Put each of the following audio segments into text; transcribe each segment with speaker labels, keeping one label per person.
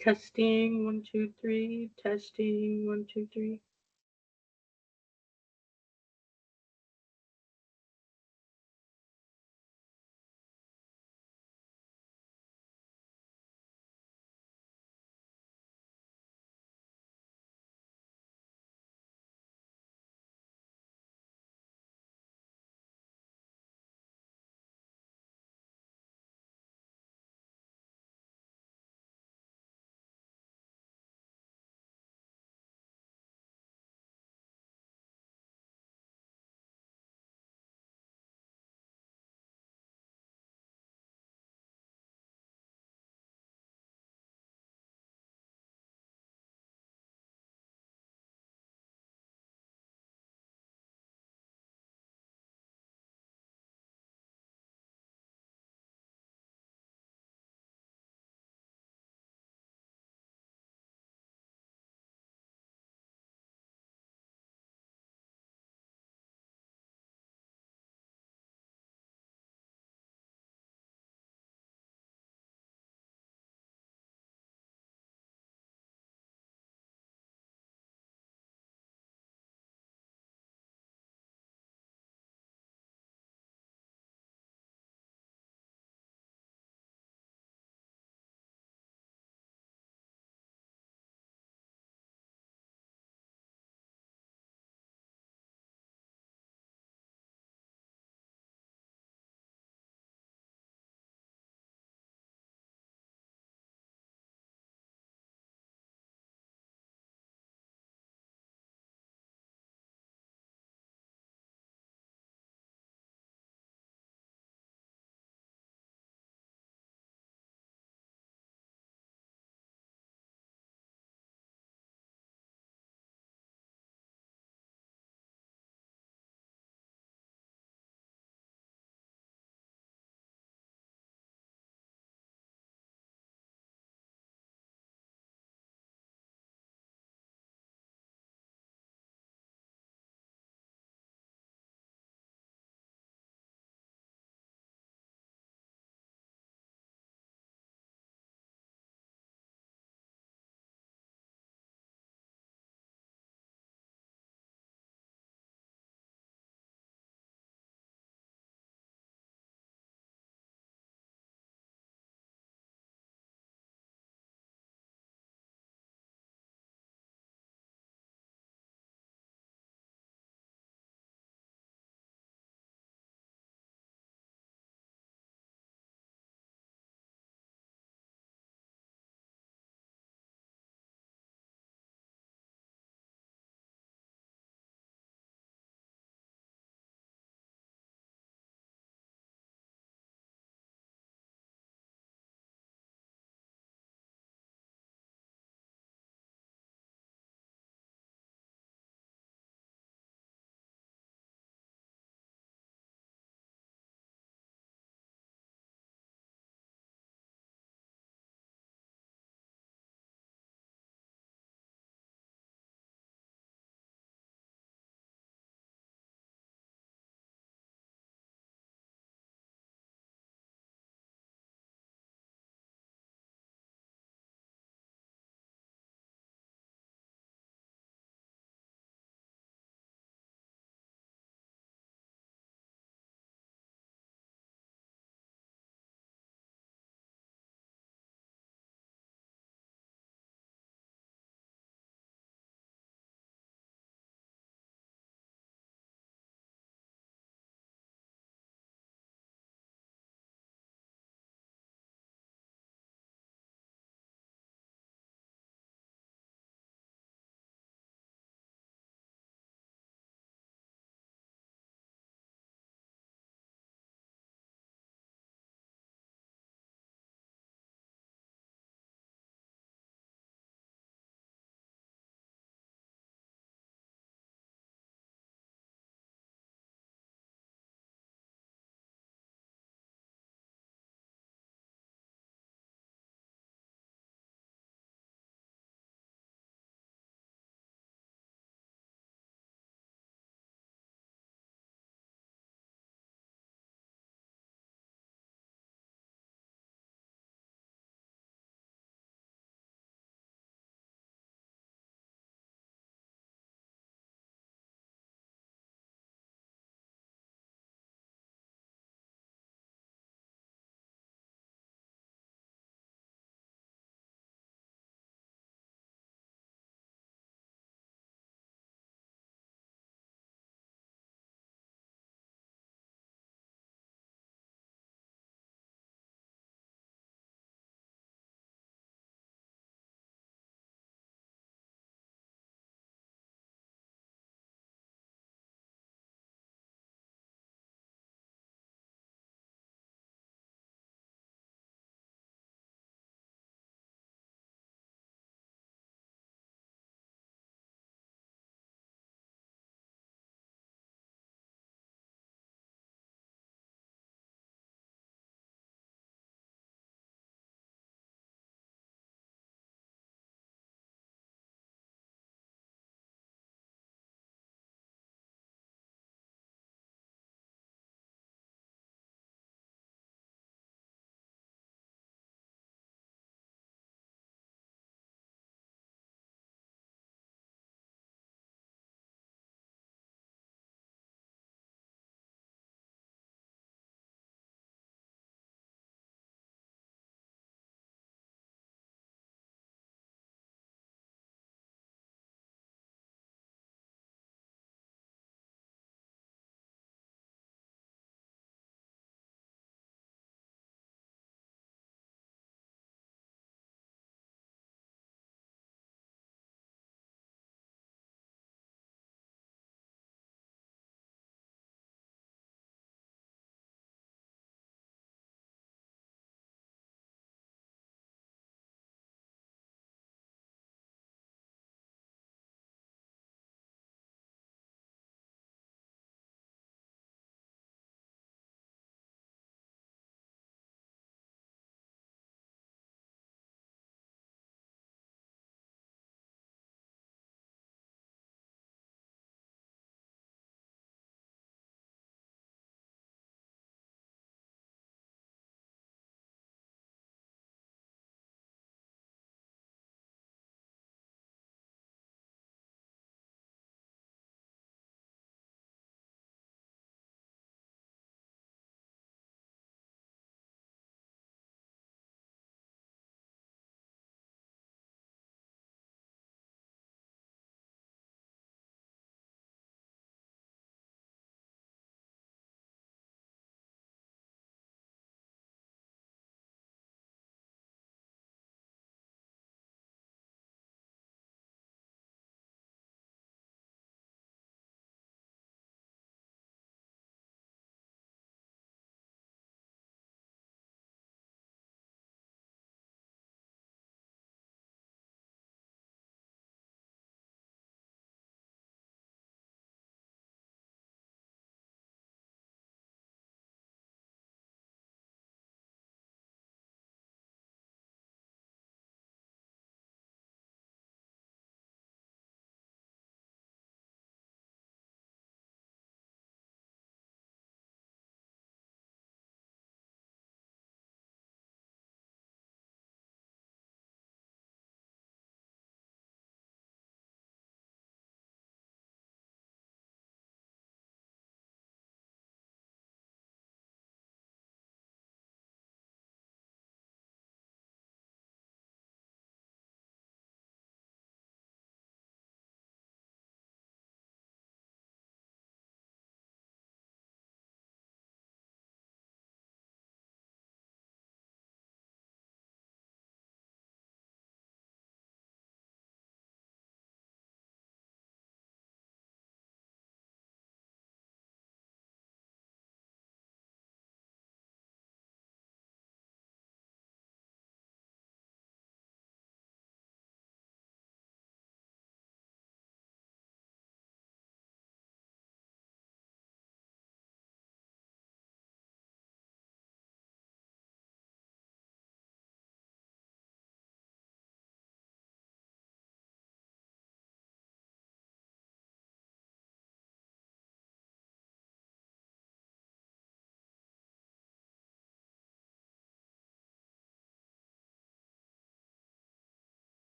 Speaker 1: Testing, 1, 2, 3. Testing, 1, 2, 3.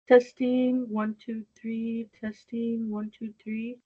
Speaker 1: Testing, 1, 2, 3. Testing, 1, 2, 3.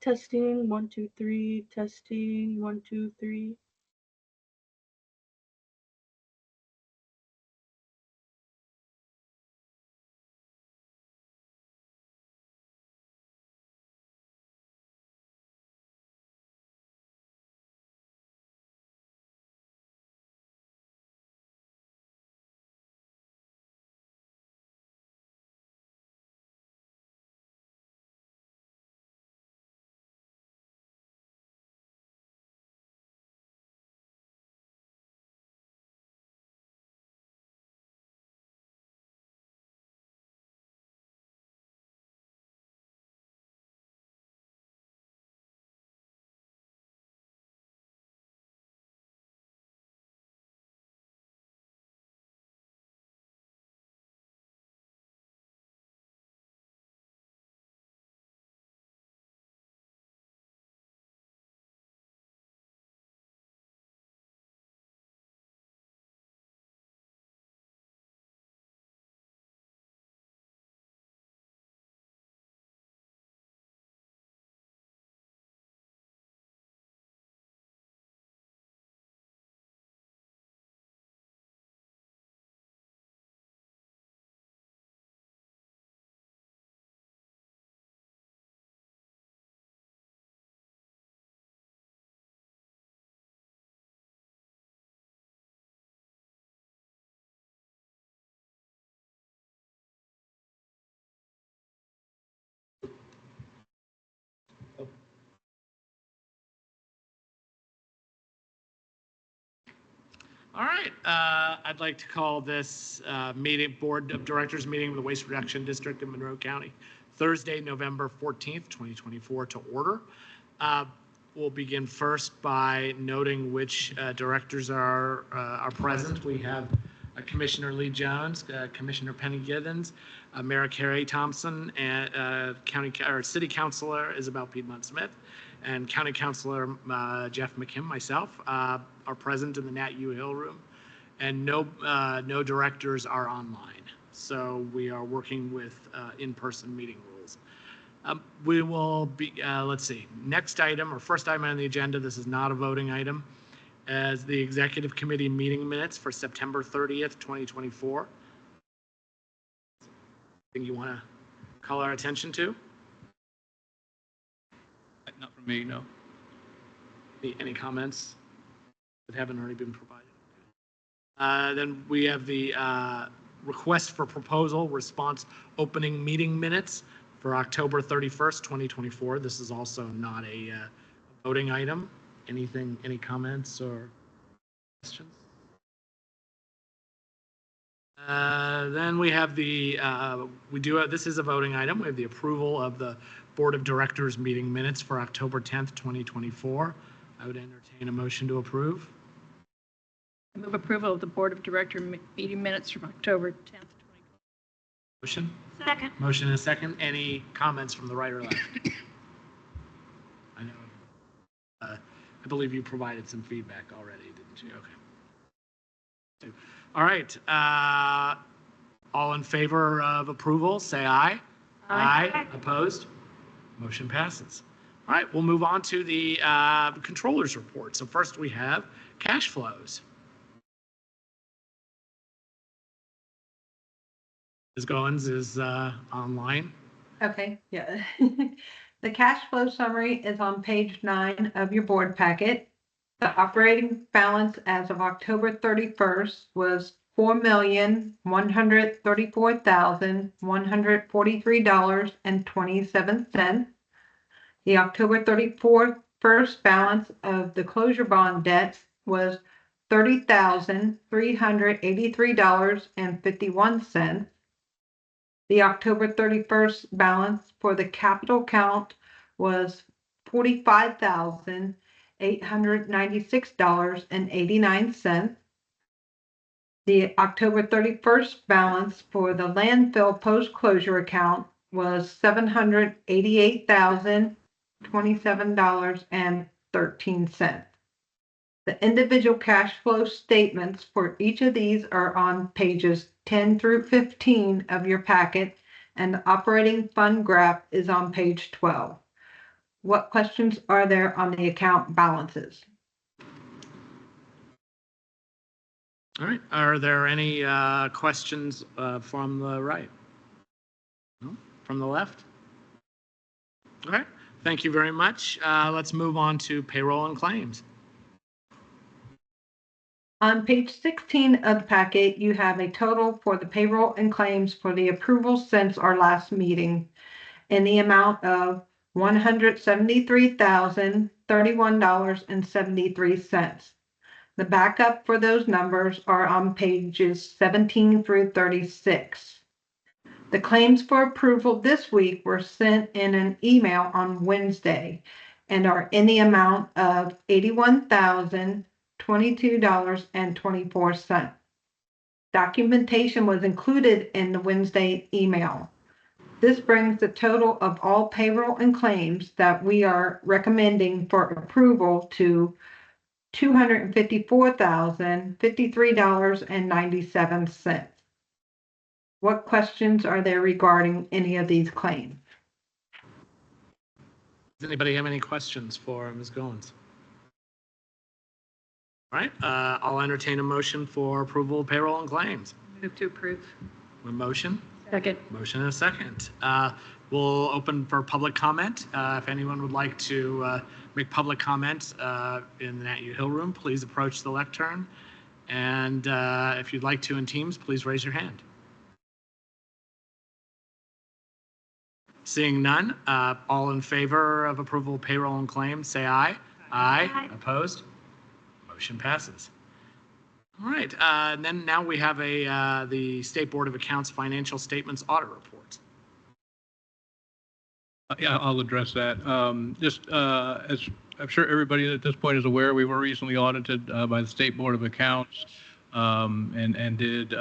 Speaker 1: Testing, 1, 2, 3. Testing, 1, 2, 3.
Speaker 2: All right, I'd like to call this Board of Directors meeting of the Waste Reduction District in Monroe County, Thursday, November 14th, 2024, to order. We'll begin first by noting which directors are present. We have Commissioner Lee Jones, Commissioner Penny Giddens, Mayor Carrie Thompson, and City Councilor Isabel Piedmont Smith, and County Councilor Jeff McKim, myself, are present in the Nat U Hill room, and no directors are online. So we are working with in-person meeting rules. We will be, let's see, next item or first item on the agenda, this is not a voting item, as the Executive Committee meeting minutes for September 30th, 2024. Anything you want to call our attention to?
Speaker 3: Not from me, no.
Speaker 2: Any comments that haven't already been provided? Then we have the request for proposal response opening meeting minutes for October 31st, 2024. This is also not a voting item. Any comments or questions? Then we have this is a voting item. We have the approval of the Board of Directors meeting minutes for October 10th, 2024. I would entertain a motion to approve.
Speaker 3: I move approval of the Board of Director meeting minutes from October 10th, 2024.
Speaker 2: Motion?
Speaker 3: Second.
Speaker 2: Motion and a second. Any comments from the right or left? I know. I believe you provided some feedback already, didn't you? Okay. All right. All in favor of approval, say aye.
Speaker 3: Aye.
Speaker 2: Opposed? Motion passes. All right, we'll move on to the controller's report. So first we have cash flows. Ms. Goins is online.
Speaker 4: Okay, yeah. The cash flow summary is on page 9 of your board packet. The operating balance as of October 31st was $4,134,143.27. The October 31st balance of the closure bond debt was $30,383.51. The October 31st balance for the capital count was $45,896.89. The October 31st balance for the landfill post-closure account was $788,027.13. The individual cash flow statements for each of these are on pages 10 through 15 of your packet, and the operating fund graph is on page 12. What questions are there on the account balances?
Speaker 2: All right, are there any questions from the right? No? From the left? All right, thank you very much. Let's move on to payroll and claims.
Speaker 4: On page 16 of the packet, you have a total for the payroll and claims for the approval since our last meeting in the amount of $173,031.73. The backup for those numbers are on pages 17 through 36. The claims for approval this week were sent in an email on Wednesday and are in the amount of $81,022.24. Documentation was included in the Wednesday email. This brings the total of all payroll and claims that we are recommending for approval to $254,053.97. What questions are there regarding any of these claims?
Speaker 2: Does anybody have any questions for Ms. Goins? All right, I'll entertain a motion for approval of payroll and claims.
Speaker 3: Move to approve.
Speaker 2: A motion?
Speaker 3: Second.
Speaker 2: Motion and a second. We'll open for public comment. If anyone would like to make public comment in the Nat U Hill room, please approach the lectern. And if you'd like to in Teams, please raise your hand. Seeing none, all in favor of approval of payroll and claims, say aye. Aye. Opposed? Motion passes. All right, and then now we have the State Board of Accounts financial statements audit report.
Speaker 5: Yeah, I'll address that. Just as I'm sure everybody at this point is aware, we were recently audited by the State Board of Accounts and did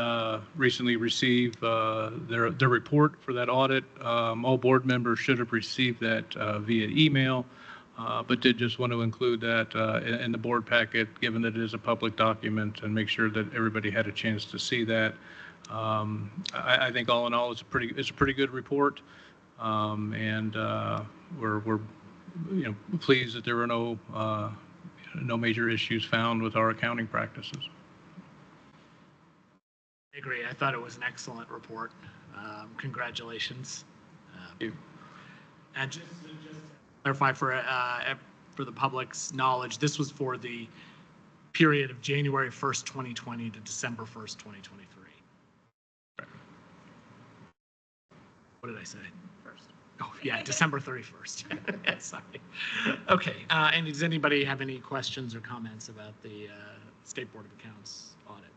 Speaker 5: recently receive their report for that audit. All board members should have received that via email, but did just want to include that in the board packet, given that it is a public document, and make sure that everybody had a chance to see that. I think all in all, it's a pretty good report, and we're pleased that there were no major issues found with our accounting practices.
Speaker 2: I agree. I thought it was an excellent report. Congratulations. And just to clarify for the public's knowledge, this was for the period of January 1st, 2020 to December 1st, 2023. What did I say? Oh, yeah, December 31st. Yeah, sorry. Okay, and does anybody have any questions or comments about the State Board of Accounts audit?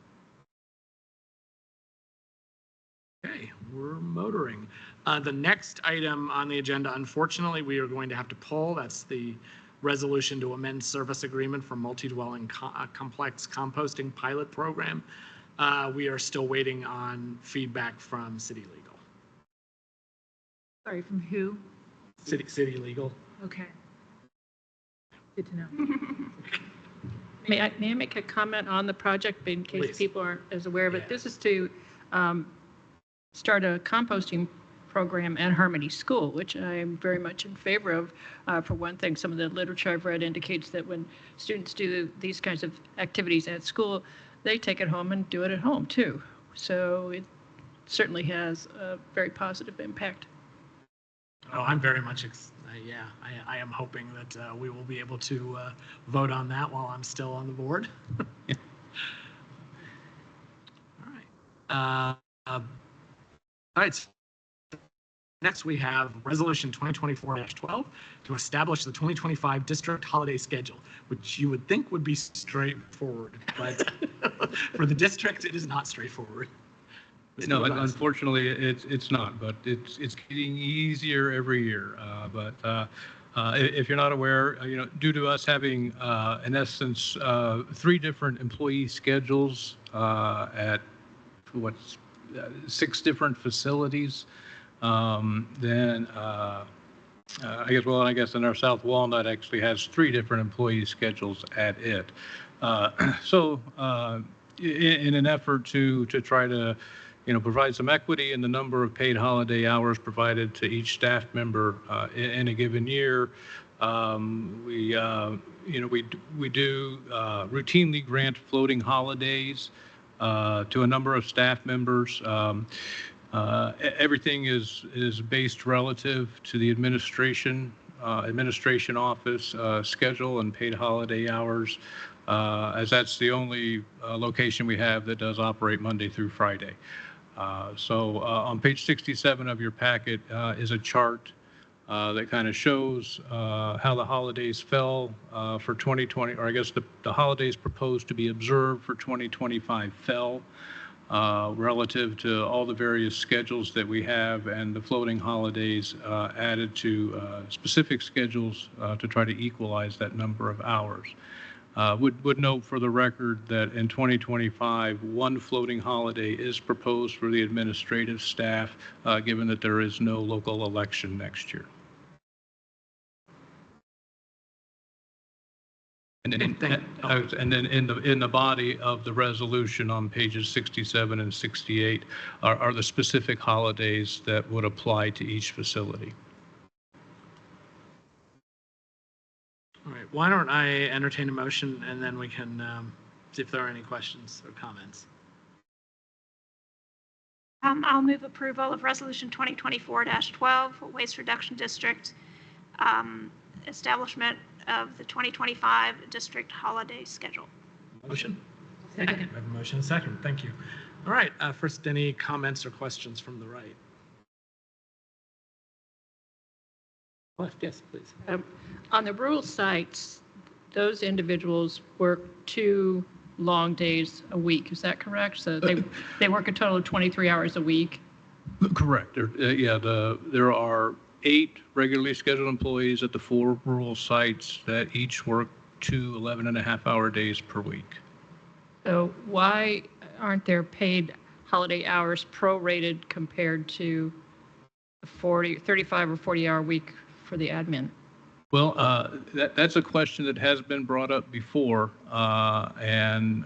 Speaker 2: we're motoring. The next item on the agenda, unfortunately, we are going to have to pull. That's the resolution to amend service agreement for multi-dwelling complex composting pilot program. We are still waiting on feedback from City Legal.
Speaker 3: Sorry, from who?
Speaker 2: City Legal.
Speaker 3: Okay. Good to know. May I make a comment on the project in case
Speaker 2: Please.
Speaker 3: people aren't as aware of it?
Speaker 2: Yeah.
Speaker 3: This is to start a composting program at Harmony School, which I am very much in favor of. For one thing, some of the literature I've read indicates that when students do these kinds of activities at school, they take it home and do it at home too. So it certainly has a very positive impact.
Speaker 2: Oh, I'm very much, I am hoping that we will be able to vote on that while I'm still on the board. All right. All right. So next, we have Resolution 2024-12 to establish the 2025 district holiday schedule, which you would think would be straightforward, but for the district, it is not straightforward.
Speaker 5: No,
Speaker 2: Mr. West.
Speaker 5: unfortunately, it's not, but it's getting easier every year. If you're not aware, due to us having, in essence, 3 different employee schedules at 6 different facilities, then I guess in our South Walnut actually has 3 different employee schedules at it. So in an effort to try to provide some equity in the number of paid holiday hours provided to each staff member in a given year, we do routinely grant floating holidays to a number of staff members. Everything is based relative to the administration office schedule and paid holiday hours, as that's the only location we have that does operate Monday through Friday. So on page 67 of your packet is a chart that kind of shows how the holidays fell for 2020, or I guess the holidays proposed to be observed for 2025 fell relative to all the various schedules that we have, and the floating holidays added to specific schedules to try to equalize that number of hours. Would note for the record that in 2025, 1 floating holiday is proposed for the administrative staff, given that there is no local election next year. And then in the body of the resolution on pages 67 and 68 are the specific holidays that would apply to each facility.
Speaker 2: All right, why don't I entertain a motion, and then we can see if there are any questions or comments.
Speaker 6: I'll move approval of Resolution 2024-12, Waste Reduction District, establishment of the 2025 district holiday schedule.
Speaker 2: Motion?
Speaker 3: Second.
Speaker 2: I have a motion and a second. Thank you. All right, first, any comments or questions from the right? Left, yes, please.
Speaker 3: On the rural sites, those individuals work 2 long days a week. Is that correct? So they work a total of 23 hours a week?
Speaker 5: Correct. There are 8 regularly scheduled employees at the 4 rural sites that each work 2 11.5-hour days per week.
Speaker 3: So why aren't there paid holiday hours prorated compared to the 35 or 40-hour week for the admin?
Speaker 5: Well, that's a question that has been brought up before, and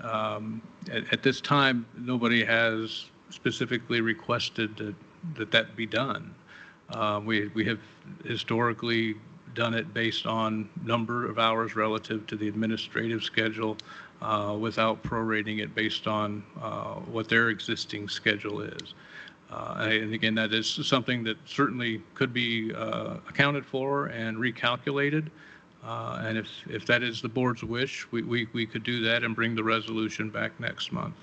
Speaker 5: at this time, nobody has specifically requested that be done. We have historically done it based on number of hours relative to the administrative schedule, without prorating it based on what their existing schedule is. And again, that is something that certainly could be accounted for and recalculated. And if that is the board's wish, we could do that and bring the resolution back next month.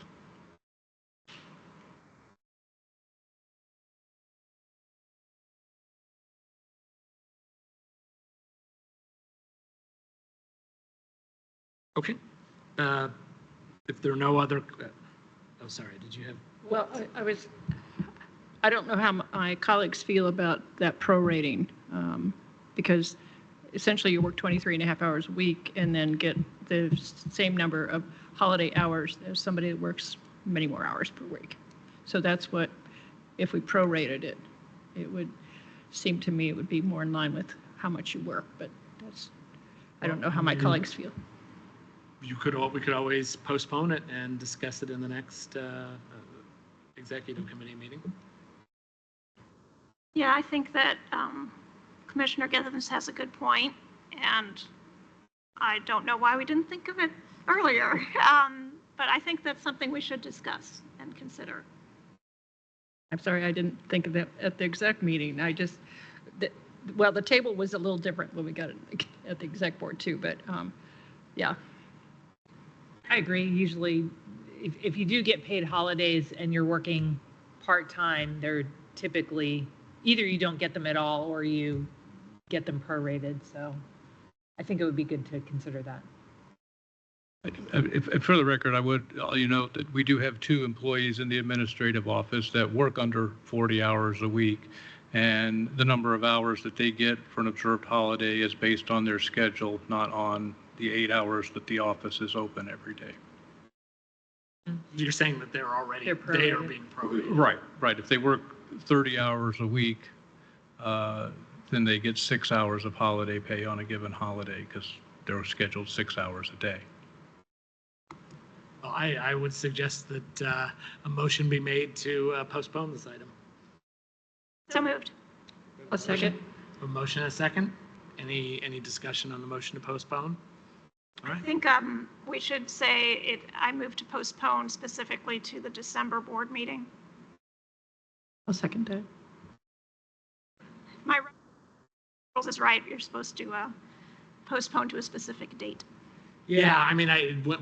Speaker 2: Okay. If there are no other, oh, sorry, did you have?
Speaker 3: Well, I don't know how my colleagues feel about that prorating, because essentially you work 23 and a half hours a week and then get the same number of holiday hours as somebody that works many more hours per week. So that's what, if we prorated it, it would seem to me it would be more in line with how much you work, but that's, I don't know how my colleagues feel.
Speaker 2: We could always postpone it and discuss it in the next executive committee meeting.
Speaker 6: Yeah, I think that Commissioner Githens has a good point, and I don't know why we didn't think of it earlier. But I think that's something we should discuss and consider.
Speaker 3: I'm sorry, I didn't think of that at the exec meeting. I just, well, the table was a little different when we got it at the exec board too, but yeah.
Speaker 7: I agree. Usually, if you do get paid holidays and you're working part-time, they're typically, either you don't get them at all or you get them prorated. So I think it would be good to consider that.
Speaker 5: If for the record, I would note that we do have 2 employees in the administrative office that work under 40 hours a week, and the number of hours that they get for an observed holiday is based on their schedule, not on the 8 hours that the office is open every day.
Speaker 2: You're saying that they are being prorated.
Speaker 5: Right. If they work 30 hours a week, then they get 6 hours of holiday pay on a given holiday because they're scheduled 6 hours a day.
Speaker 2: Well, I would suggest that a motion be made to postpone this item.
Speaker 6: So moved.
Speaker 3: A second.
Speaker 2: A motion and a second. Any discussion on the motion to postpone? All right.
Speaker 6: I think we should say I move to postpone specifically to the December board meeting.
Speaker 3: I'll second that.
Speaker 6: My rules is right. You're supposed to postpone to a specific date.
Speaker 2: Yeah, I mean,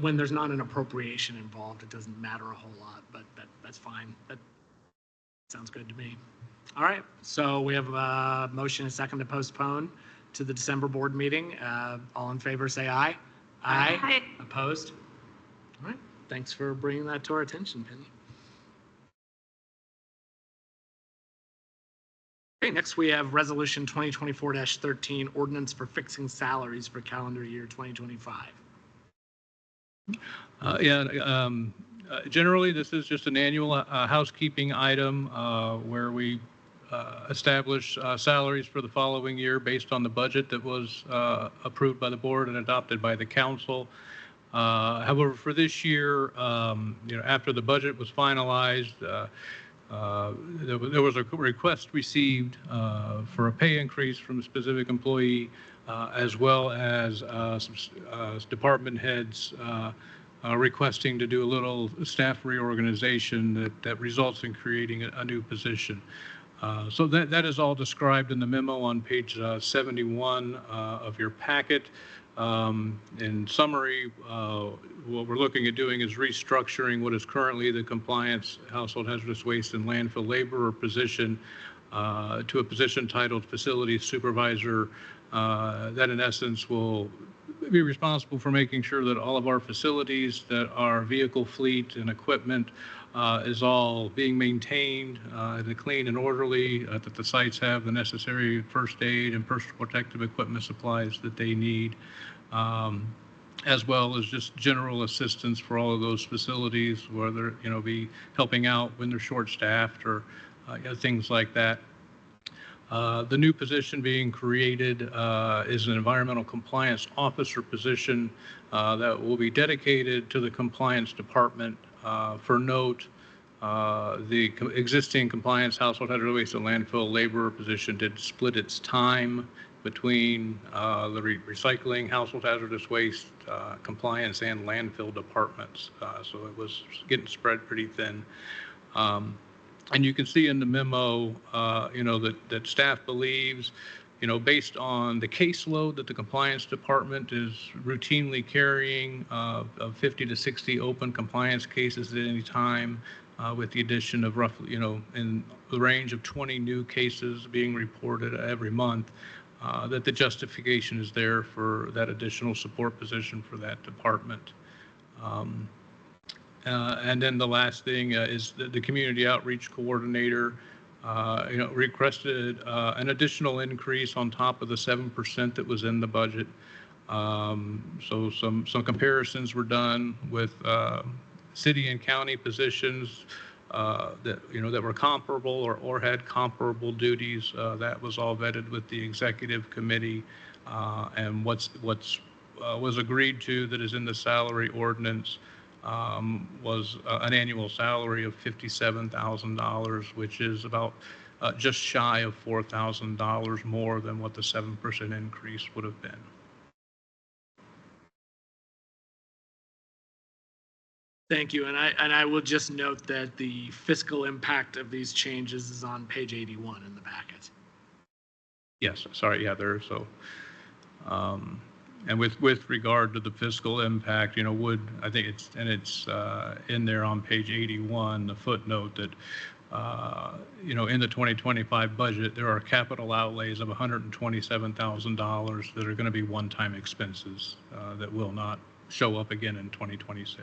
Speaker 2: when there's not an appropriation involved, it doesn't matter a whole lot, but that's fine. That sounds good to me. All right, so we have a motion and a second to postpone to the December board meeting. All in favor, say aye. Aye.
Speaker 6: Aye.
Speaker 2: Opposed? All right, thanks for bringing that to our attention, Penny. Okay, next we have Resolution 2024-13, Ordinance for Fixing Salaries for Calendar Year 2025.
Speaker 5: Generally, this is just an annual housekeeping item where we establish salaries for the following year based on the budget that was approved by the board and adopted by the council. However, for this year, after the budget was finalized, there was a request received for a pay increase from a specific employee, as well as some department heads requesting to do a little staff reorganization that results in creating a new position. So that is all described in the memo on page 71 of your packet. In summary, what we're looking at doing is restructuring what is currently the compliance, household hazardous waste, and landfill laborer position to a position titled facilities supervisor that in essence will be responsible for making sure that all of our facilities, that our vehicle fleet and equipment is all being maintained and clean and orderly, that the sites have the necessary first aid and personal protective equipment supplies that they need, as well as just general assistance for all of those facilities, whether be helping out when they're short-staffed or things like that. The new position being created is an environmental compliance officer position that will be dedicated to the compliance department. For note, the existing compliance household hazardous waste and landfill laborer position did split its time between the recycling, household hazardous waste, compliance, and landfill departments. So it was getting spread pretty thin. And you can see in the memo, that staff believes, based on the caseload that the compliance department is routinely carrying of 50 to 60 open compliance cases at any time, with the addition of roughly, in the range of 20 new cases being reported every month, that the justification is there for that additional support position for that department. And then the last thing is the community outreach coordinator requested an additional increase on top of the 7% that was in the budget. So some comparisons were done with city and county positions that were comparable or had comparable duties. That was all vetted with the executive committee, and what's was agreed to that is in the salary ordinance was an annual salary of $57,000, which is about just shy of $4,000 more than what the 7% increase would have been.
Speaker 2: Thank you. And I will just note that the fiscal impact of these changes is on page 81 in the packet.
Speaker 5: Yes, sorry, yeah, there. So, and with regard to the fiscal impact, I think it's in there on page 81, the footnote that, in the 2025 budget, there are capital outlays of $127,000 that are going to be one-time expenses that will not show up again in 2026.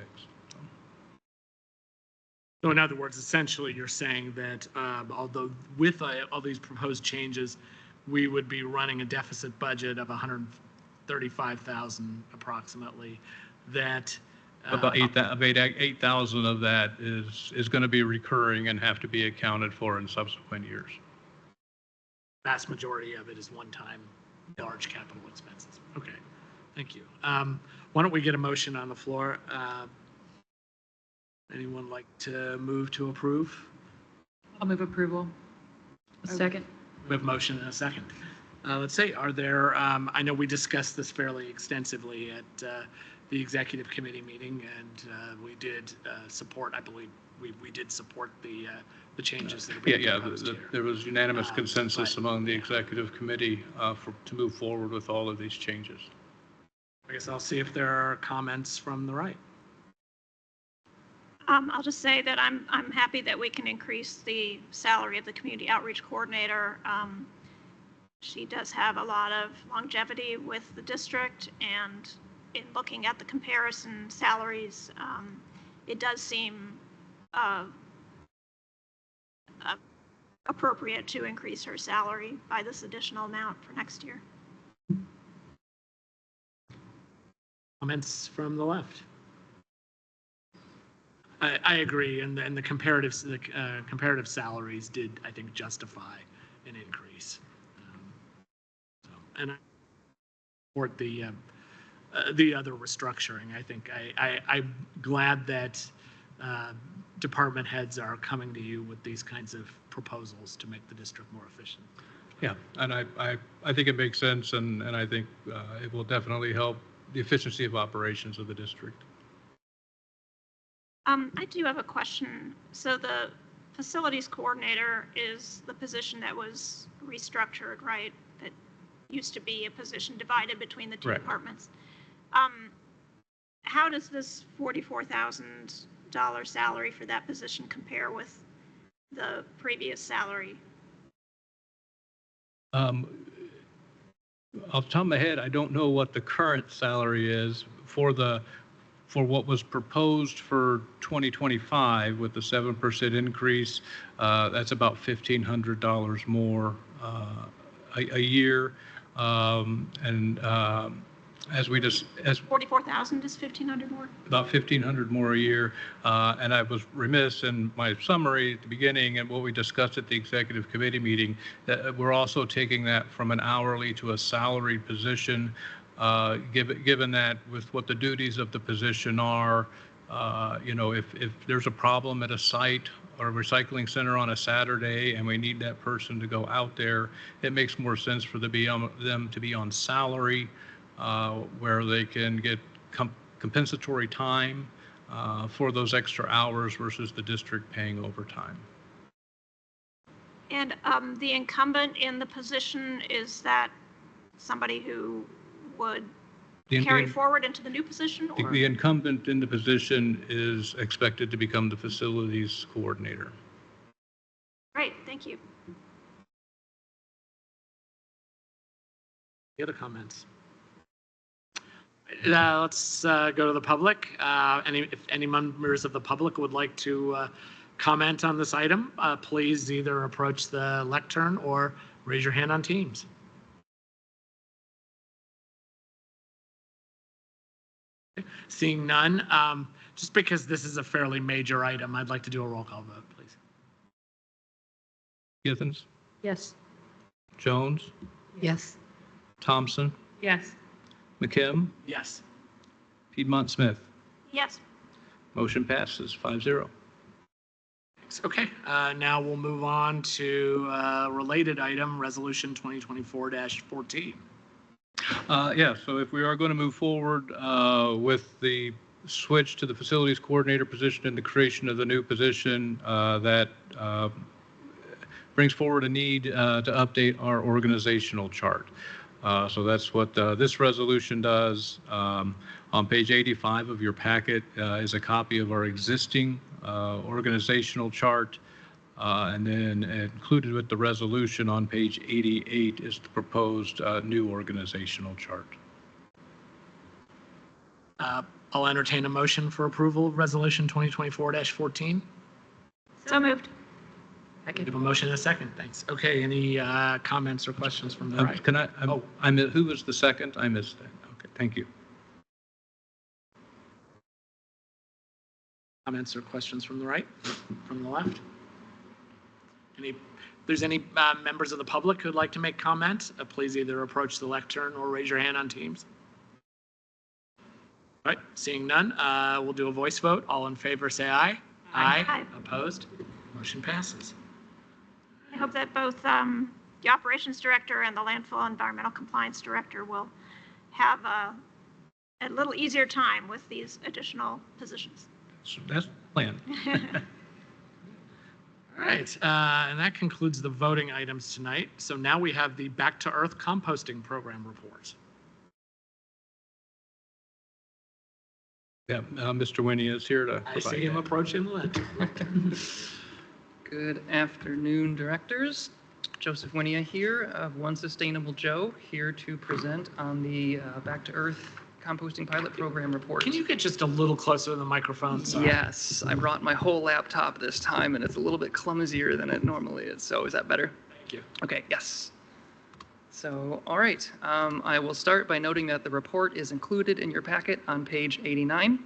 Speaker 2: So in other words, essentially you're saying that although with all these proposed changes, we would be running a deficit budget of $135,000 approximately, that
Speaker 5: about 8,000 of that is going to be recurring and have to be accounted for in subsequent years.
Speaker 2: Vast majority of it is one-time large capital expenses. Okay, thank you. Why don't we get a motion on the floor? Anyone like to move to approve?
Speaker 7: I'll move approval.
Speaker 3: A second.
Speaker 2: We have a motion and a second. Let's see, are there, I know we discussed this fairly extensively at the executive committee meeting, and we did support, I believe, we did support the changes that are being proposed here.
Speaker 5: There was unanimous consensus among the executive committee to move forward with all of these changes.
Speaker 2: I guess I'll see if there are comments from the right.
Speaker 6: I'll just say that I'm happy that we can increase the salary of the community outreach coordinator. She does have a lot of longevity with the district, and in looking at the comparison salaries, it does seem appropriate to increase her salary by this additional amount for next year.
Speaker 2: Comments from the left? I agree, and the comparative salaries did, I think, justify an increase. And I support the other restructuring. I think I'm glad that department heads are coming to you with these kinds of proposals to make the district more efficient.
Speaker 5: Yeah, and I think it makes sense, and I think it will definitely help the efficiency of operations of the district.
Speaker 6: I do have a question. So the facilities coordinator is the position that was restructured, right? That used to be a position divided between the two departments. How does this $44,000 salary for that position compare with the previous salary?
Speaker 5: Off the top of my head, I don't know what the current salary is for what was proposed for 2025 with the 7% increase. That's about $1,500 more a year. As
Speaker 6: 44,000 is 1,500 more?
Speaker 5: About 1,500 more a year. And I was remiss in my summary at the beginning and what we discussed at the executive committee meeting, that we're also taking that from an hourly to a salaried position. Given that with what the duties of the position are, if there's a problem at a site or a recycling center on a Saturday and we need that person to go out there, it makes more sense for them to be on salary, where they can get compensatory time for those extra hours versus the district paying overtime.
Speaker 6: And the incumbent in the position, is that somebody who would carry forward into the new position? Or?
Speaker 5: The incumbent in the position is expected to become the facilities coordinator.
Speaker 6: Great, thank you.
Speaker 2: Any other comments? Let's go to the public. If any members of the public would like to comment on this item, please either approach the lectern or raise your hand on Teams. Seeing none, just because this is a fairly major item, I'd like to do a roll call vote, please.
Speaker 5: Githens,
Speaker 3: Yes.
Speaker 5: Jones,
Speaker 3: Yes.
Speaker 5: Thompson,
Speaker 7: Yes.
Speaker 5: McKim,
Speaker 2: Yes.
Speaker 5: Piedmont Smith.
Speaker 6: Yes.
Speaker 5: Motion passes 5-0.
Speaker 2: Okay, now we'll move on to a related item, Resolution 2024-14.
Speaker 5: Yeah, so if we are going to move forward with the switch to the facilities coordinator position and the creation of the new position, that brings forward a need to update our organizational chart. So that's what this resolution does. On page 85 of your packet is a copy of our existing organizational chart. And then included with the resolution on page 88 is the proposed new organizational chart.
Speaker 2: I'll entertain a motion for approval of Resolution 2024-14.
Speaker 6: So moved.
Speaker 2: We have a motion and a second, thanks. Okay, any comments or questions from the right?
Speaker 5: Can I,
Speaker 2: Oh.
Speaker 5: who was the second? I missed that. Okay, thank you.
Speaker 2: Comments or questions from the right, from the left? If there's any members of the public who'd like to make comment, please either approach the lectern or raise your hand on Teams. All right, seeing none, we'll do a voice vote. All in favor, say aye.
Speaker 6: Aye.
Speaker 2: Opposed? Motion passes.
Speaker 6: I hope that both the operations director and the landfill environmental compliance director will have a little easier time with these additional positions.
Speaker 5: So that's the plan.
Speaker 2: All right, and that concludes the voting items tonight. So now we have the Back to Earth composting program report.
Speaker 5: Yeah, Mr. Winnie is here to
Speaker 2: I
Speaker 5: provide
Speaker 2: see him
Speaker 5: that.
Speaker 2: approaching the lectern.
Speaker 8: Good afternoon, directors. Joseph Winia here of One Sustainable Joe, here to present on the Back to Earth composting pilot program report.
Speaker 2: Can you get just a little closer to the microphone? Sorry.
Speaker 8: Yes, I brought my whole laptop this time, and it's a little bit clumsier than it normally is. So is that better?
Speaker 2: Thank you.
Speaker 8: Okay, yes. So, all right, I will start by noting that the report is included in your packet on page 89.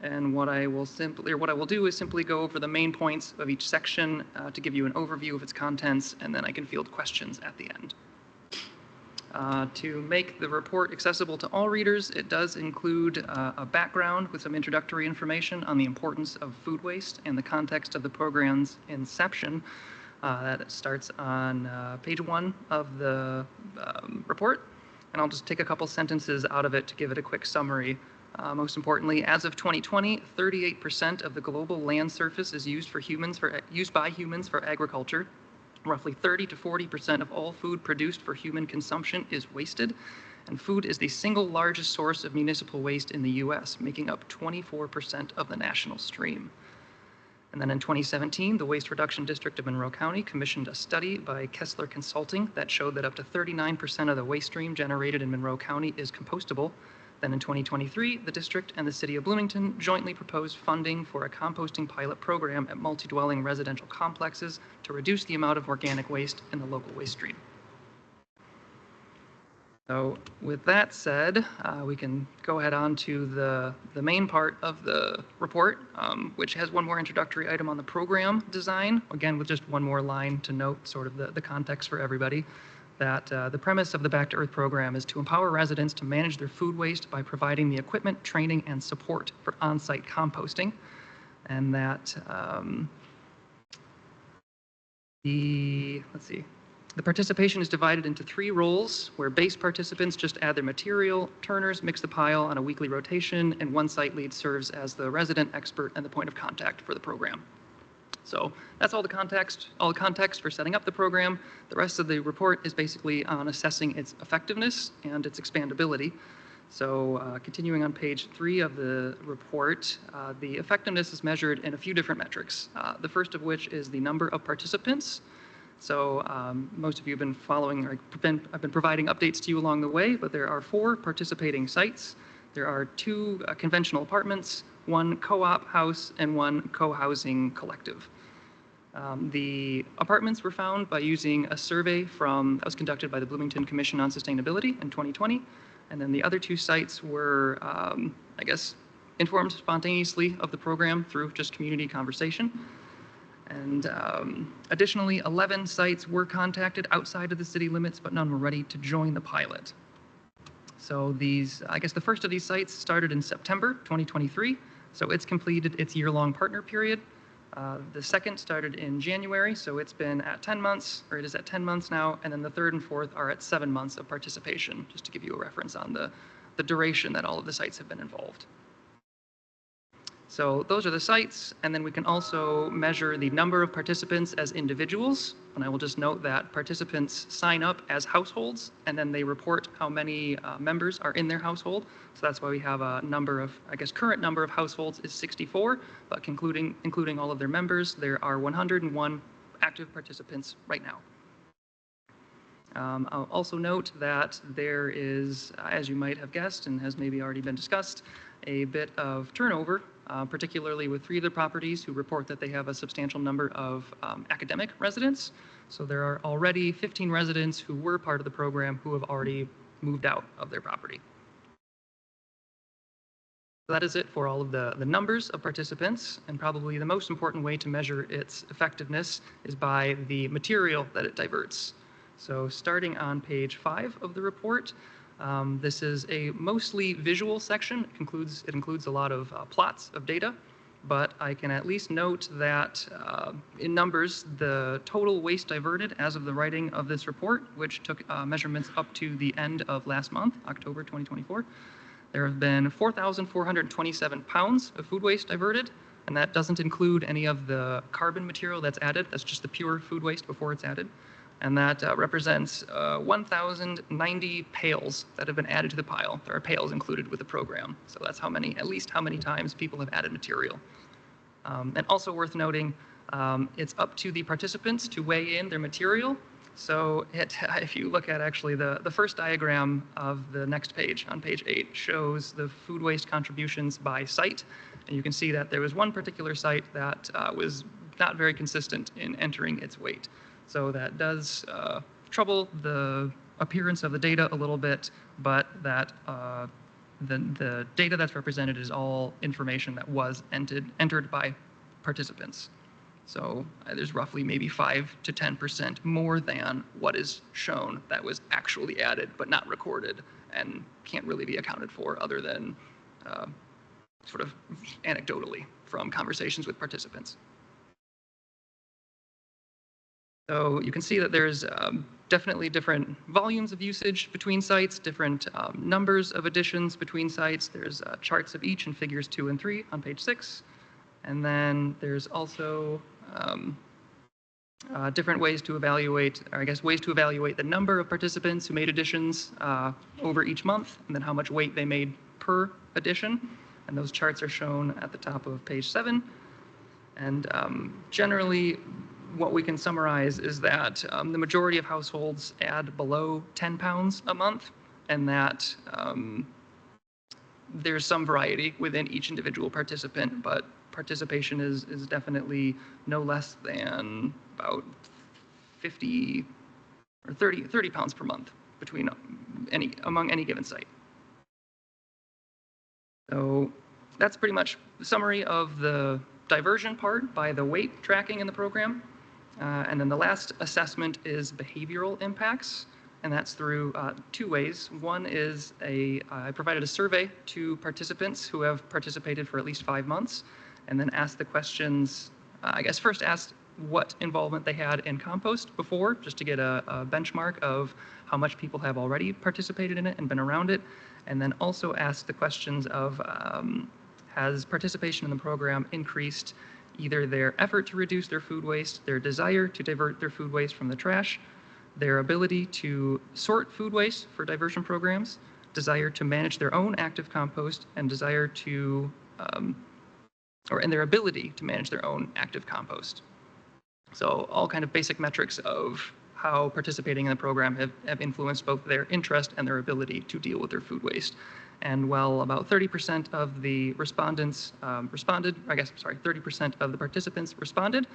Speaker 8: And what I will do is simply go over the main points of each section to give you an overview of its contents, and then I can field questions at the end. To make the report accessible to all readers, it does include a background with some introductory information on the importance of food waste and the context of the program's inception. That starts on page 1 of the report, and I'll just take a couple sentences out of it to give it a quick summary. Most importantly, as of 2020, 38% of the global land surface is used by humans for agriculture. Roughly 30 to 40% of all food produced for human consumption is wasted, and food is the single largest source of municipal waste in the U.S., making up 24% of the national stream. And then in 2017, the Waste Reduction District of Monroe County commissioned a study by Kessler Consulting that showed that up to 39% of the waste stream generated in Monroe County is compostable. Then in 2023, the district and the city of Bloomington jointly proposed funding for a composting pilot program at multi-dwelling residential complexes to reduce the amount of organic waste in the local waste stream. So with that said, we can go ahead on to the main part of the report, which has one more introductory item on the program design, again with just one more line to note sort of the context for everybody. That the premise of the Back to Earth program is to empower residents to manage their food waste by providing the equipment, training, and support for on-site composting. And that the participation is divided into 3 roles, where base participants just add their material, turners mix the pile on a weekly rotation, and one site lead serves as the resident expert and the point of contact for the program. So that's all the context for setting up the program. The rest of the report is basically on assessing its effectiveness and its expandability. So continuing on page 3 of the report, the effectiveness is measured in a few different metrics. The first of which is the number of participants. So most of you have been following, I've been providing updates to you along the way, but there are 4 participating sites. There are 2 conventional apartments, 1 co-op house, and 1 co-housing collective. The apartments were found by using a survey that was conducted by the Bloomington Commission on Sustainability in 2020. And then the other 2 sites were, I guess, informed spontaneously of the program through just community conversation. And additionally, 11 sites were contacted outside of the city limits, but none were ready to join the pilot. So I guess the first of these sites started in September 2023, so it's completed its year-long partner period. The second started in January, so it's been at 10 months, or it is at 10 months now, and then the third and fourth are at 7 months of participation, just to give you a reference on the duration that all of the sites have been involved. So those are the sites, and then we can also measure the number of participants as individuals. And I will just note that participants sign up as households, and then they report how many members are in their household. So that's why we have a number of, I guess, current number of households is 64, but including all of their members, there are 101 active participants right now. I'll also note that there is, as you might have guessed and has maybe already been discussed, a bit of turnover, particularly with 3 of the properties who report that they have a substantial number of academic residents. So there are already 15 residents who were part of the program who have already moved out of their property. So that is it for all of the numbers of participants, and probably the most important way to measure its effectiveness is by the material that it diverts. So starting on page 5 of the report, this is a mostly visual section. It includes a lot of plots of data, but I can at least note that in numbers, the total waste diverted as of the writing of this report, which took measurements up to the end of last month, October 2024, there have been 4,427 pounds of food waste diverted, and that doesn't include any of the carbon material that's added. That's just the pure food waste before it's added. And that represents 1,090 pails that have been added to the pile. There are pails included with the program. So that's at least how many times people have added material. And also worth noting, it's up to the participants to weigh in their material. So if you look at actually the first diagram of the next page, on page 8, shows the food waste contributions by site. And you can see that there was one particular site that was not very consistent in entering its weight. So that does trouble the appearance of the data a little bit, but that the data that's represented is all information that was entered by participants. So there's roughly maybe 5 to 10% more than what is shown that was actually added but not recorded and can't really be accounted for other than sort of anecdotally from conversations with participants. So you can see that there's definitely different volumes of usage between sites, different numbers of additions between sites. There's charts of each in figures 2 and 3 on page 6. And then there's also different ways to evaluate, or I guess ways to evaluate the number of participants who made additions over each month, and then how much weight they made per addition. And those charts are shown at the top of page 7. And generally, what we can summarize is that the majority of households add below 10 pounds a month, and that there's some variety within each individual participant, but participation is definitely no less than about 50 or 30 pounds per month among any given site. So that's pretty much the summary of the diversion part by the weight tracking in the program. And then the last assessment is behavioral impacts, and that's through 2 ways. One is I provided a survey to participants who have participated for at least 5 months, and then asked the questions, I guess first asked what involvement they had in compost before, just to get a benchmark of how much people have already participated in it and been around it, and then also asked the questions of has participation in the program increased either their effort to reduce their food waste, their desire to divert their food waste from the trash, their ability to sort food waste for diversion programs, desire to manage their own active compost, and desire to, and their ability to manage their own active compost. So all kind of basic metrics of how participating in the program have influenced both their interest and their ability to deal with their food waste. And while about 30% of the respondents responded, 30% of the participants responded,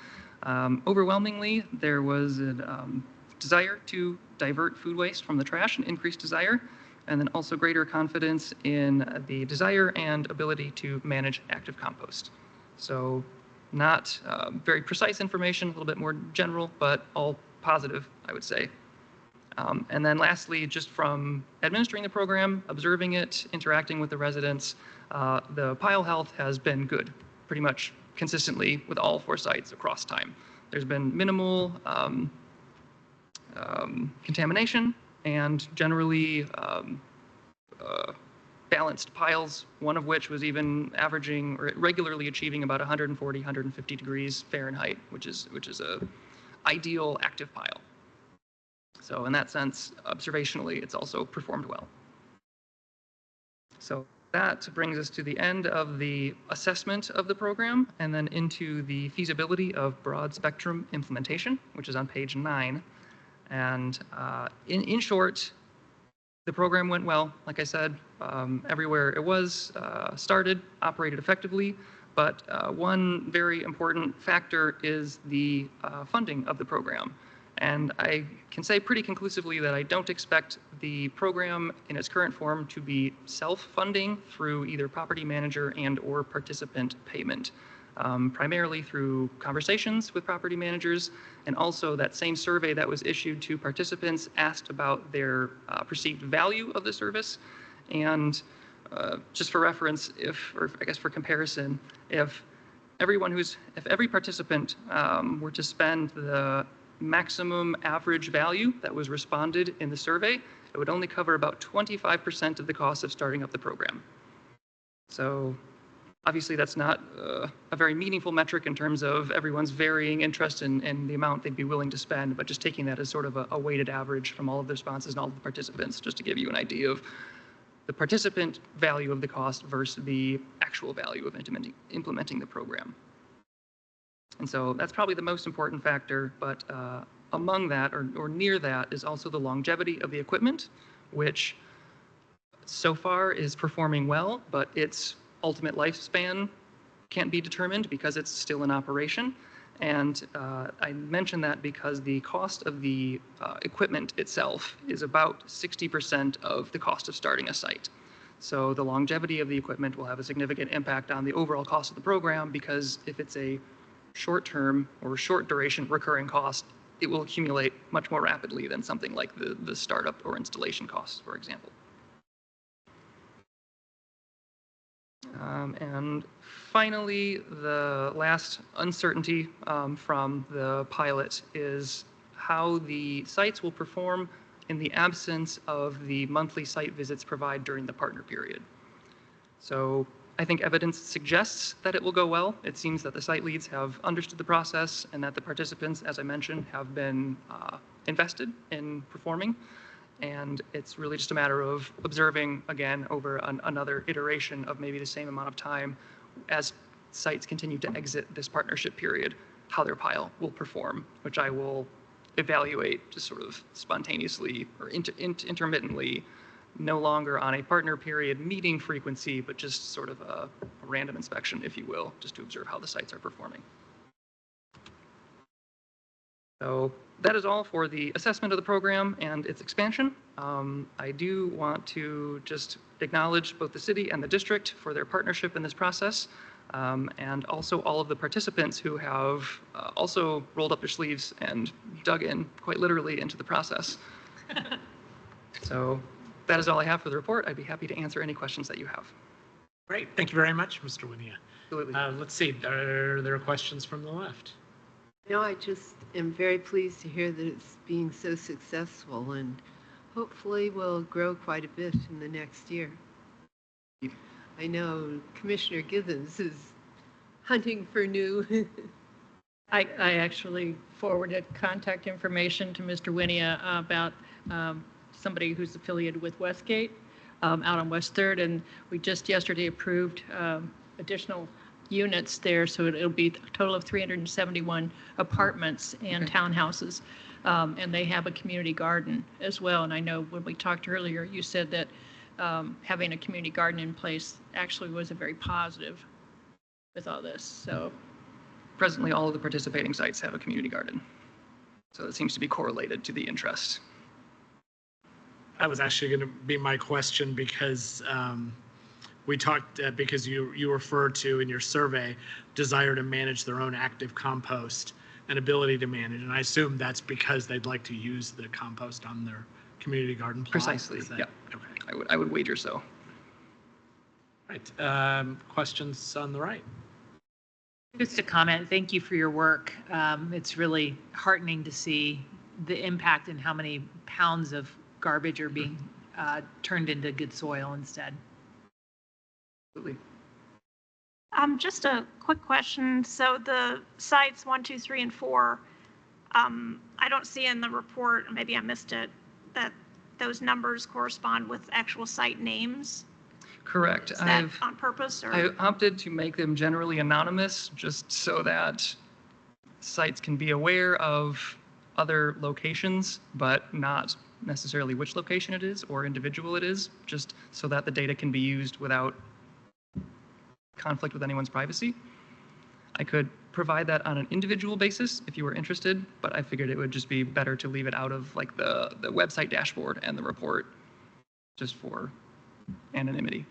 Speaker 8: overwhelmingly there was a desire to divert food waste from the trash, an increased desire, and then also greater confidence in the desire and ability to manage active compost. So not very precise information, a little bit more general, but all positive, I would say. And then lastly, just from administering the program, observing it, interacting with the residents, the pile health has been good, pretty much consistently with all 4 sites across time. There's been minimal contamination and generally balanced piles, one of which was even averaging or regularly achieving about 140, 150 degrees Fahrenheit, which is a ideal active pile. So in that sense, observationally, it's also performed well. So that brings us to the end of the assessment of the program and then into the feasibility of broad spectrum implementation, which is on page 9. And in short, the program went well. Like I said, everywhere it was started, operated effectively. But one very important factor is the funding of the program. And I can say pretty conclusively that I don't expect the program in its current form to be self-funding through either property manager and or participant payment, primarily through conversations with property managers, and also that same survey that was issued to participants asked about their perceived value of the service. And just for reference, or I guess for comparison, if every participant were to spend the maximum average value that was responded in the survey, it would only cover about 25% of the cost of starting up the program. So obviously that's not a very meaningful metric in terms of everyone's varying interest in the amount they'd be willing to spend, but just taking that as sort of a weighted average from all of the responses and all of the participants, just to give you an idea of the participant value of the cost versus the actual value of implementing the program. And so that's probably the most important factor, but among that or near that is also the longevity of the equipment, which so far is performing well, but its ultimate lifespan can't be determined because it's still in operation. And I mention that because the cost of the equipment itself is about 60% of the cost of starting a site. So the longevity of the equipment will have a significant impact on the overall cost of the program, because if it's a short-term or short-duration recurring cost, it will accumulate much more rapidly than something like the startup or installation costs, for example. And finally, the last uncertainty from the pilot is how the sites will perform in the absence of the monthly site visits provided during the partner period. So I think evidence suggests that it will go well. It seems that the site leads have understood the process and that the participants, as I mentioned, have been invested in performing. And it's really just a matter of observing, again, over another iteration of maybe the same amount of time as sites continue to exit this partnership period, how their pile will perform, which I will evaluate just sort of spontaneously or intermittently, no longer on a partner period meeting frequency, but just sort of a random inspection, if you will, just to observe how the sites are performing. So that is all for the assessment of the program and its expansion. I do want to just acknowledge both the city and the district for their partnership in this process, and also all of the participants who have also rolled up their sleeves and dug in quite literally into the process. So that is all I have for the report. I'd be happy to answer any questions that you have.
Speaker 2: Great. Thank you very much, Mr. Winia.
Speaker 8: Absolutely.
Speaker 2: Let's see. Are there questions from the left?
Speaker 9: No, I just am very pleased to hear that it's being so successful, and hopefully will grow quite a bit in the next year. I know Commissioner Githens is hunting for new.
Speaker 3: I actually forwarded contact information to Mr. Winia about somebody who's affiliated with Westgate out on West 3rd, and we just yesterday approved additional units there, so it'll be a total of 371 apartments and townhouses, and they have a community garden as well. And I know when we talked earlier, you said that having a community garden in place actually was a very positive with all this. So
Speaker 8: Presently, all of the participating sites have a community garden. So it seems to be correlated to the interest.
Speaker 2: That was actually going to be my question because we talked, because you referred to in your survey, desire to manage their own active compost and ability to manage. And I assume that's because they'd like to use the compost on their community garden plot.
Speaker 8: Precisely,
Speaker 2: Is that-
Speaker 8: yeah.
Speaker 2: Okay.
Speaker 8: I would wager so.
Speaker 2: Right. Questions on the right?
Speaker 7: Just a comment. Thank you for your work. It's really heartening to see the impact and how many pounds of garbage are being turned into good soil instead.
Speaker 8: Absolutely.
Speaker 6: Just a quick question. So the sites 1, 2, 3, and 4, I don't see in the report, maybe I missed it, that those numbers correspond with actual site names.
Speaker 8: Correct.
Speaker 6: Is that on purpose or?
Speaker 8: I opted to make them generally anonymous just so that sites can be aware of other locations, but not necessarily which location it is or individual it is, just so that the data can be used without conflict with anyone's privacy. I could provide that on an individual basis if you were interested, but I figured it would just be better to leave it out of like the website dashboard and the report just for anonymity.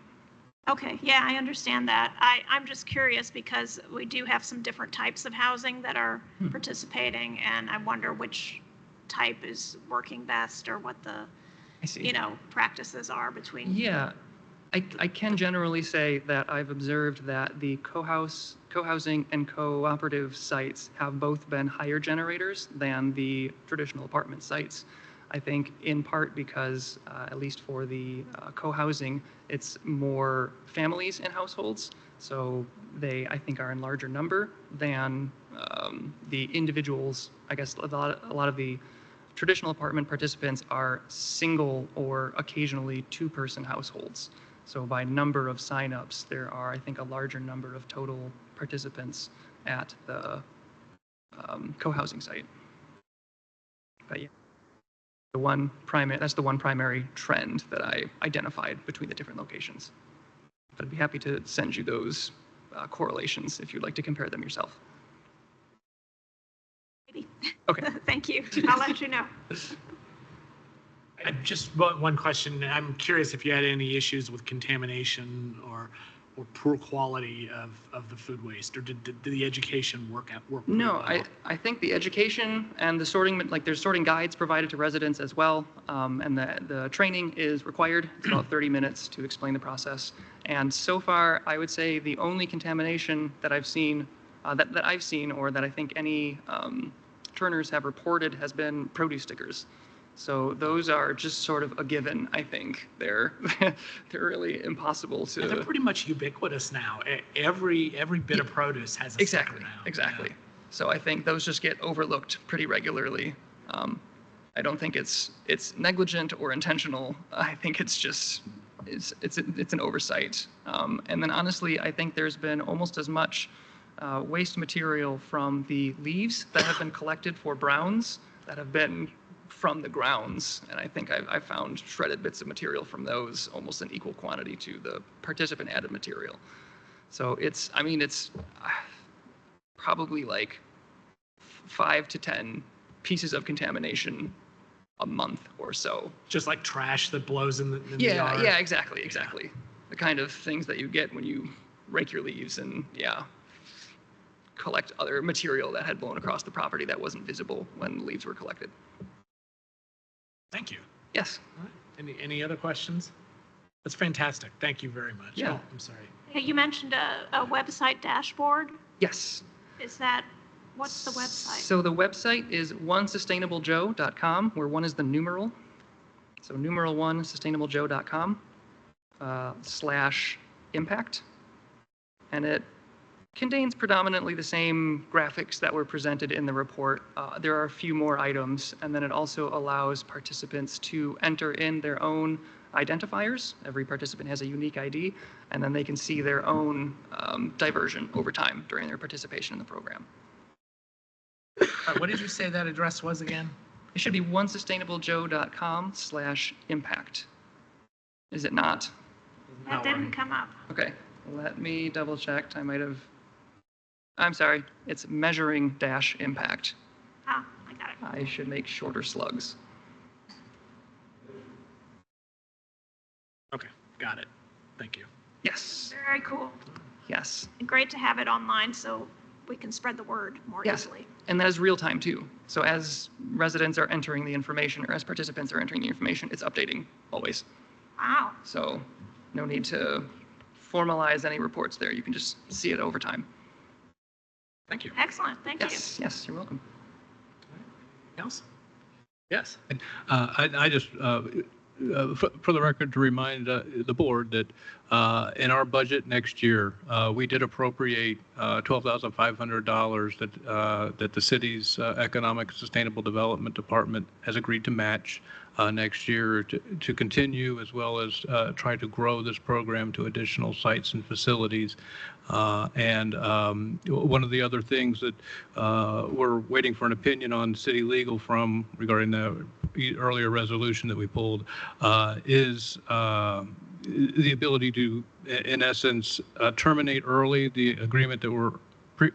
Speaker 6: Okay, yeah, I understand that. I'm just curious because we do have some different types of housing that are participating, and I wonder which type is working best or what the,
Speaker 8: I see.
Speaker 6: practices are between.
Speaker 8: Yeah, I can generally say that I've observed that the co-housing and cooperative sites have both been higher generators than the traditional apartment sites. I think in part because, at least for the co-housing, it's more families and households. So they, I think, are in larger number than the individuals. I guess a lot of the traditional apartment participants are single or occasionally two-person households. So by number of signups, there are, I think, a larger number of total participants at the co-housing site. But yeah. That's the one primary trend that I identified between the different locations. But I'd be happy to send you those correlations if you'd like to compare them yourself.
Speaker 6: Maybe.
Speaker 8: Okay.
Speaker 6: Thank you. I'll let you know.
Speaker 2: Just one question. I'm curious if you had any issues with contamination or poor quality of the food waste, or did the education work pretty
Speaker 8: No,
Speaker 2: well?
Speaker 8: I think the education and the sorting, like there's sorting guides provided to residents as well, and the training is required. It's about 30 minutes to explain the process. And so far, I would say the only contamination that I've seen, or that I think any turners have reported has been produce stickers. So those are just sort of a given, I think. They're really impossible to.
Speaker 2: And they're pretty much ubiquitous now. Every bit of produce has a sticker now.
Speaker 8: Exactly.
Speaker 2: Yeah.
Speaker 8: So I think those just get overlooked pretty regularly. I don't think it's negligent or intentional. I think it's just it's an oversight. And then honestly, I think there's been almost as much waste material from the leaves that have been collected for browns that have been from the grounds, and I think I've found shredded bits of material from those almost in equal quantity to the participant added material. So it's probably like 5 to 10 pieces of contamination a month or so.
Speaker 2: Just like trash that blows in the yard.
Speaker 8: Yeah, exactly. The kind of things that you get when you rake your leaves and collect other material that had blown across the property that wasn't visible when the leaves were collected.
Speaker 2: Thank you.
Speaker 8: Yes.
Speaker 2: All right. Any other questions? That's fantastic. Thank you very much.
Speaker 8: Yeah.
Speaker 2: Oh, I'm sorry.
Speaker 6: Hey, you mentioned a website dashboard.
Speaker 8: Yes.
Speaker 6: What's the website?
Speaker 8: So the website is onesustainablejoe.com, where one is the numeral. So numeral 1 sustainablejoe.com /impact. And it contains predominantly the same graphics that were presented in the report. There are a few more items, and then it also allows participants to enter in their own identifiers. Every participant has a unique ID, and then they can see their own diversion over time during their participation in the program.
Speaker 2: What did you say that address was again?
Speaker 8: It should be onesustainablejoe.com /impact. Is it not?
Speaker 6: That didn't come up.
Speaker 8: Okay, let me double check. I'm sorry, it's measuring dash impact.
Speaker 6: Ah, I got it.
Speaker 8: I should make shorter slugs.
Speaker 2: Okay, got it. Thank you.
Speaker 8: Yes,
Speaker 6: Very cool.
Speaker 8: yes.
Speaker 6: And great to have it online so we can spread the word more
Speaker 8: Yes.
Speaker 6: easily.
Speaker 8: And that is real time too. So as residents are entering the information or as participants are entering the information, it's updating always.
Speaker 6: Wow.
Speaker 8: So no need to formalize any reports there. You can just see it over time.
Speaker 2: Thank you.
Speaker 6: Excellent. Thank you.
Speaker 8: Yes, yes, you're welcome.
Speaker 2: Else? Yes.
Speaker 5: I just, for the record, to remind the board that in our budget next year, we did appropriate $12,500 that the city's Economic and Sustainable Development Department has agreed to match next year to continue, as well as try to grow this program to additional sites and facilities. And one of the other things that we're waiting for an opinion on city legal from regarding the earlier resolution that we pulled is the ability to, in essence, terminate early the agreement that we're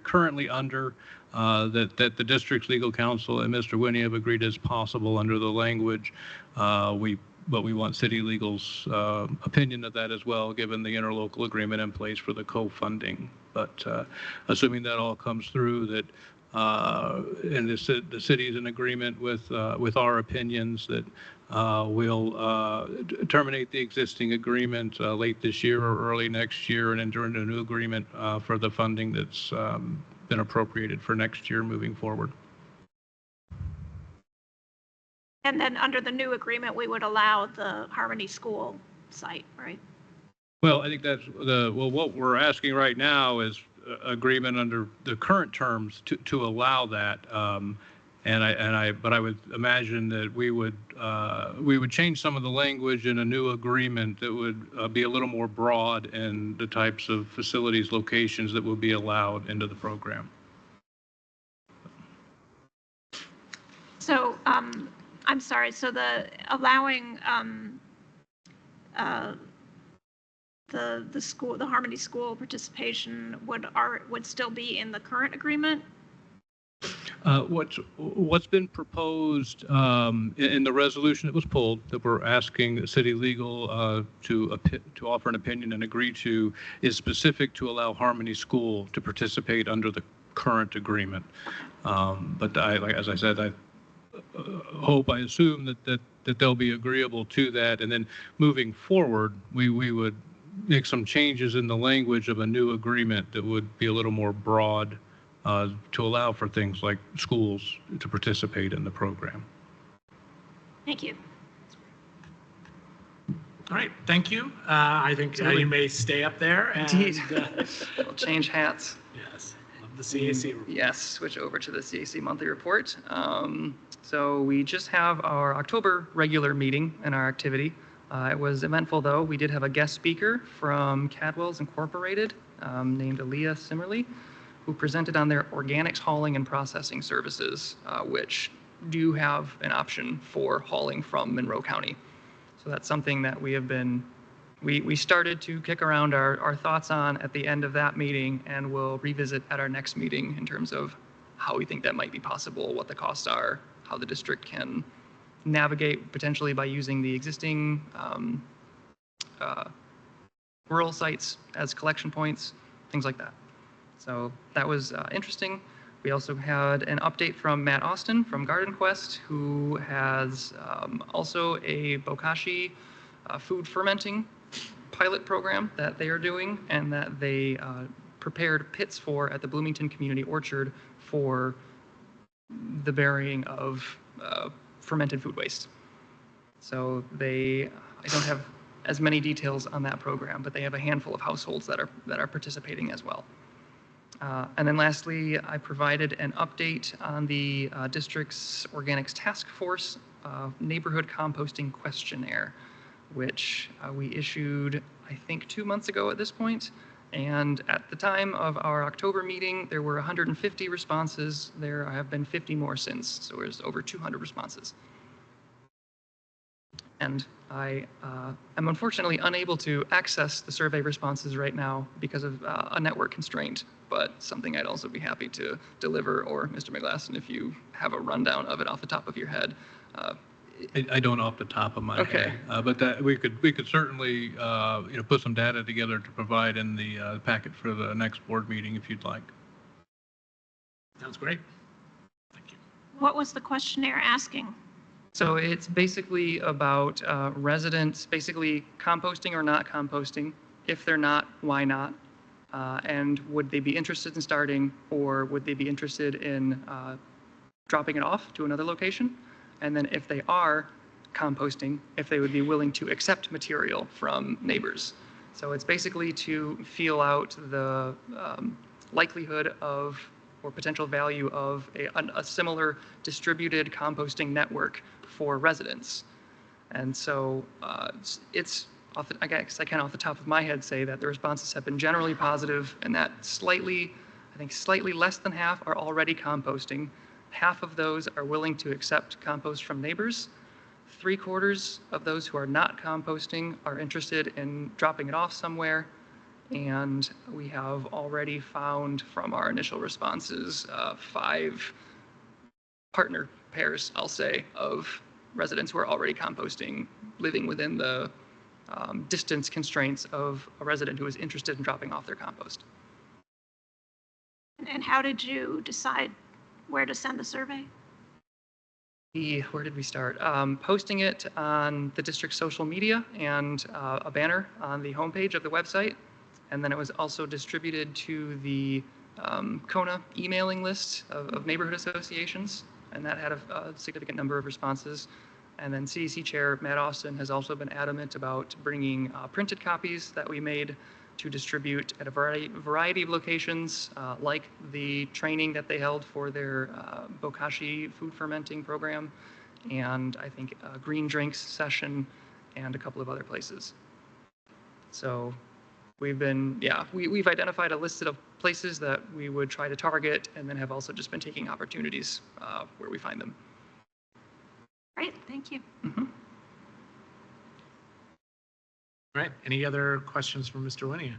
Speaker 5: currently under, that the district's legal counsel and Mr. Winnie have agreed is possible under the language. But we want city legal's opinion of that as well, given the interlocal agreement in place for the co-funding. But assuming that all comes through, that and the city's in agreement with our opinions, that we'll terminate the existing agreement late this year or early next year and enter into a new agreement for the funding that's been appropriated for next year moving forward.
Speaker 6: And then under the new agreement, we would allow the Harmony School site, right?
Speaker 5: Well, I think that's what we're asking right now is agreement under the current terms to allow that. But I would imagine that we would change some of the language in a new agreement that would be a little more broad in the types of facilities, locations that would be allowed into the program.
Speaker 6: So, I'm sorry, so the allowing the school, the Harmony School participation would still be in the current agreement?
Speaker 5: What's been proposed in the resolution that was pulled, that we're asking city legal to offer an opinion and agree to, is specific to allow Harmony School to participate under the current agreement. But as I said, I assume that they'll be agreeable to that, and then moving forward, we would make some changes in the language of a new agreement that would be a little more broad to allow for things like schools to participate in the program.
Speaker 6: Thank you.
Speaker 2: All right, thank you. I think you may stay up there. And,
Speaker 8: Indeed. We'll change hats.
Speaker 2: Yes, love the CAC report.
Speaker 8: Yes, switch over to the CAC monthly report. So we just have our October regular meeting and our activity. It was eventful, though. We did have a guest speaker from Cadwell's Incorporated named Aaliyah Simmerly, who presented on their organics hauling and processing services, which do have an option for hauling from Monroe County. So that's something that we have been, we started to kick around our thoughts on at the end of that meeting, and we'll revisit at our next meeting in terms of how we think that might be possible, what the costs are, how the district can navigate potentially by using the existing rural sites as collection points, things like that. So that was interesting. We also had an update from Matt Austin from Garden Quest, who has also a bokashi food fermenting pilot program that they are doing, and that they prepared pits for at the Bloomington Community Orchard for the burying of fermented food waste. So I don't have as many details on that program, but they have a handful of households that are participating as well. And then lastly, I provided an update on the district's organics task force neighborhood composting questionnaire, which we issued, I think, 2 months ago at this point. And at the time of our October meeting, there were 150 responses. There have been 50 more since, so there's over 200 responses. And I am unfortunately unable to access the survey responses right now because of a network constraint, but something I'd also be happy to deliver, or Mr. McGlasson, if you have a rundown of it off the top of your head.
Speaker 5: I don't off the top of my
Speaker 8: Okay.
Speaker 5: head, but that we could certainly put some data together to provide in the packet for the next board meeting if you'd like.
Speaker 2: Sounds great. Thank you.
Speaker 6: What was the questionnaire asking?
Speaker 8: So it's basically about residents basically composting or not composting. If they're not, why not? And would they be interested in starting, or would they be interested in dropping it off to another location? And then if they are composting, if they would be willing to accept material from neighbors. So it's basically to feel out the likelihood of or potential value of a similar distributed composting network for residents. And so I guess I can off the top of my head say that the responses have been generally positive, and that slightly less than half are already composting. Half of those are willing to accept compost from neighbors. 3/4 of those who are not composting are interested in dropping it off somewhere. And we have already found from our initial responses 5 partner pairs, I'll say, of residents who are already composting, living within the distance constraints of a resident who is interested in dropping off their compost.
Speaker 6: And how did you decide where to send the survey?
Speaker 8: Where did we start? Posting it on the district's social media and a banner on the homepage of the website. And then it was also distributed to the Kona emailing list of neighborhood associations, and that had a significant number of responses. And then CDC Chair Matt Austin has also been adamant about bringing printed copies that we made to distribute at a variety of locations, like the training that they held for their Bokashi food fermenting program, and I think a green drinks session, and a couple of other places. So we've identified a list of places that we would try to target, and then have also just been taking opportunities where we find them.
Speaker 6: Great, thank you.
Speaker 8: Mm-hmm.
Speaker 2: All right. Any other questions from Mr. Linnea?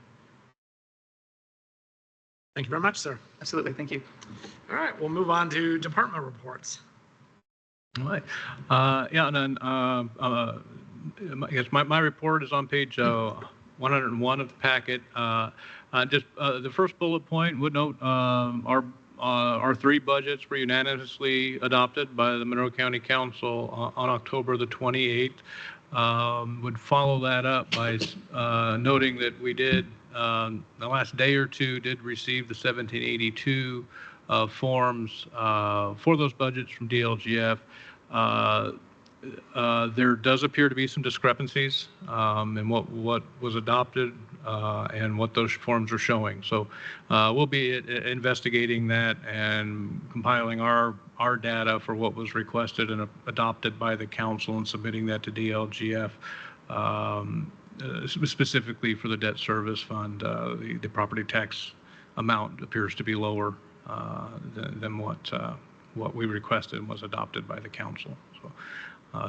Speaker 2: Thank you very much, sir.
Speaker 8: Absolutely, thank you.
Speaker 2: All right, we'll move on to department reports.
Speaker 5: All right. And then I guess my report is on page 101 of the packet. Just the first bullet point would note our 3 budgets were unanimously adopted by the Monroe County Council on October the 28th. Would follow that up by noting that we did, the last day or two, did receive the 1782 forms for those budgets from DLGF. There does appear to be some discrepancies in what was adopted and what those forms are showing. So we'll be investigating that and compiling our data for what was requested and adopted by the council and submitting that to DLGF, specifically for the debt service fund. The property tax amount appears to be lower than what we requested and was adopted by the council.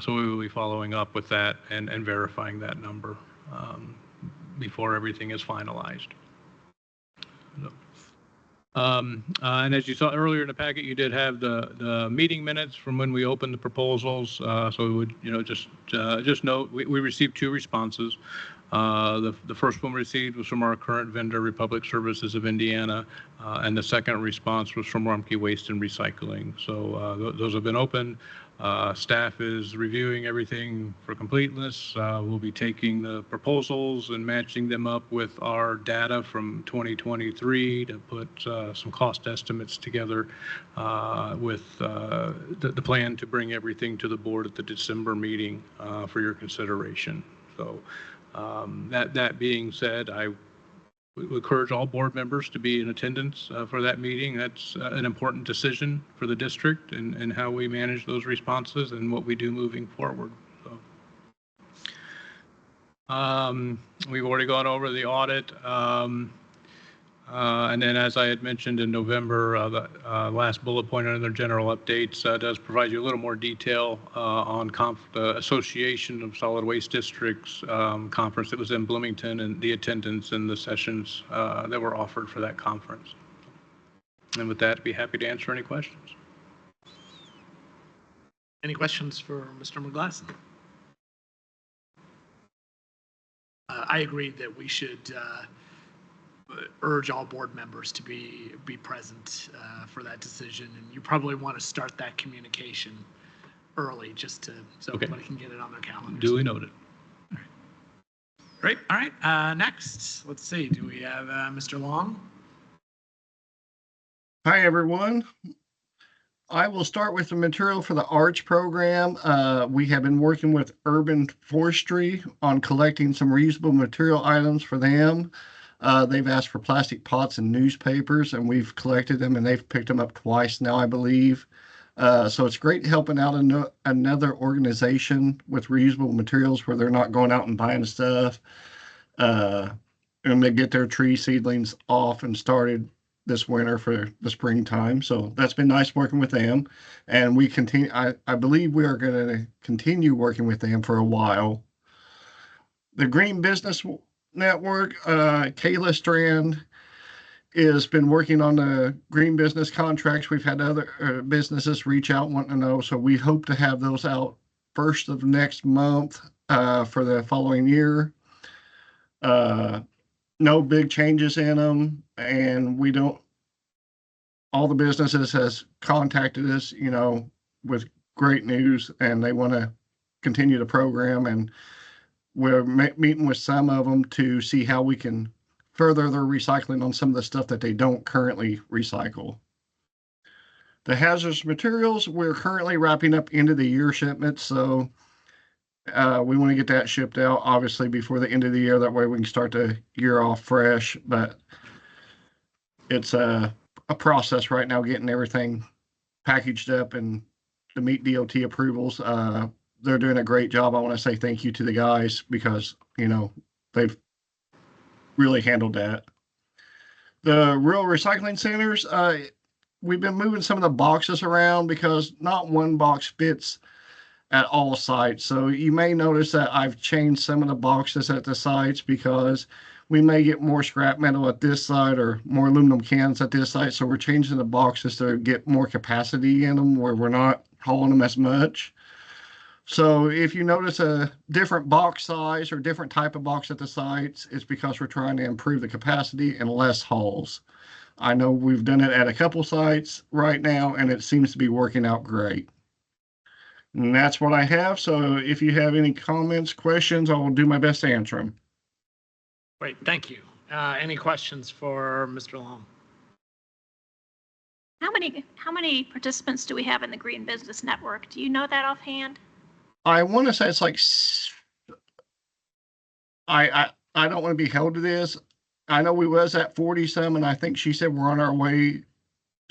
Speaker 5: So we will be following up with that and verifying that number before everything is finalized. And as you saw earlier in the packet, you did have the meeting minutes from when we opened the proposals. So we would, just note we received 2 responses. The first one received was from our current vendor, Republic Services of Indiana, and the second response was from Rumpke Waste and Recycling. So those have been opened. Staff is reviewing everything for completeness. We'll be taking the proposals and matching them up with our data from 2023 to put some cost estimates together with the plan to bring everything to the board at the December meeting for your consideration. So that being said, I would encourage all board members to be in attendance for that meeting. That's an important decision for the district and how we manage those responses and what we do moving forward. So, we've already gone over the audit. And then, as I had mentioned in November, the last bullet point under general updates does provide you a little more detail on the Association of Solid Waste Districts conference that was in Bloomington and the attendance and the sessions that were offered for that conference. And with that, I'd be happy to answer any questions.
Speaker 2: Any questions for Mr. McGlasson? I agree that we should urge all board members to be present for that decision, and you probably want to start that communication early, just to so
Speaker 5: Okay.
Speaker 2: everybody can get it on their calendars.
Speaker 5: Duly noted.
Speaker 2: Great. All right. Next, let's see. Do we have Mr. Long?
Speaker 10: Hi, everyone. I will start with the material for the ARCH program. We have been working with Urban Forestry on collecting some reusable material items for them. They've asked for plastic pots and newspapers, and we've collected them, and they've picked them up twice now, I believe. So it's great helping out another organization with reusable materials where they're not going out and buying stuff. And they get their tree seedlings off and started this winter for the springtime. So that's been nice working with them. And we continue, I believe we are going to continue working with them for a while. The Green Business Network, Kayla Strand has been working on the green business contracts. We've had other businesses reach out wanting to know. So we hope to have those out first of next month for the following year. No big changes in them, and all the businesses has contacted us, with great news, and they want to continue the program, and we're meeting with some of them to see how we can further their recycling on some of the stuff that they don't currently recycle. The hazardous materials, we're currently wrapping up end of the year shipments, so we want to get that shipped out, obviously, before the end of the year. That way we can start the year off fresh. But it's a process right now getting everything packaged up and to meet DOT approvals. They're doing a great job. I want to say thank you to the guys because, they've really handled that. The rural recycling centers, we've been moving some of the boxes around because not one box fits at all sites. So you may notice that I've changed some of the boxes at the sites because we may get more scrap metal at this site or more aluminum cans at this site. So we're changing the boxes to get more capacity in them where we're not hauling them as much. So if you notice a different box size or different type of box at the sites, it's because we're trying to improve the capacity and less hauls. I know we've done it at a couple sites right now, and it seems to be working out great. And that's what I have. So if you have any comments, questions, I will do my best to answer them.
Speaker 2: Great, thank you. Any questions for Mr. Long?
Speaker 6: How many participants do we have in the Green Business Network? Do you know that offhand?
Speaker 10: I want to say it's like, I don't want to be held to this. I know we was at 40 some, and I think she said we're on our way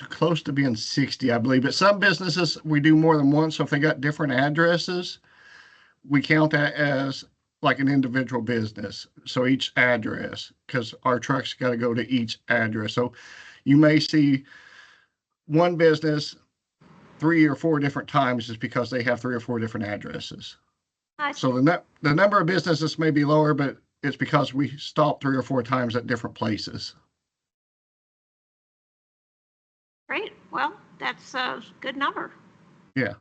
Speaker 10: close to being 60, I believe. But some businesses, we do more than one. So if they got different addresses, we count that as like an individual business. So each address, because our trucks got to go to each address. So you may see one business 3 or 4 different times is because they have 3 or 4 different addresses. So the number of businesses may be lower, but it's because we stop 3 or 4 times at different places.
Speaker 6: Great. Well, that's a good number.
Speaker 10: Yeah.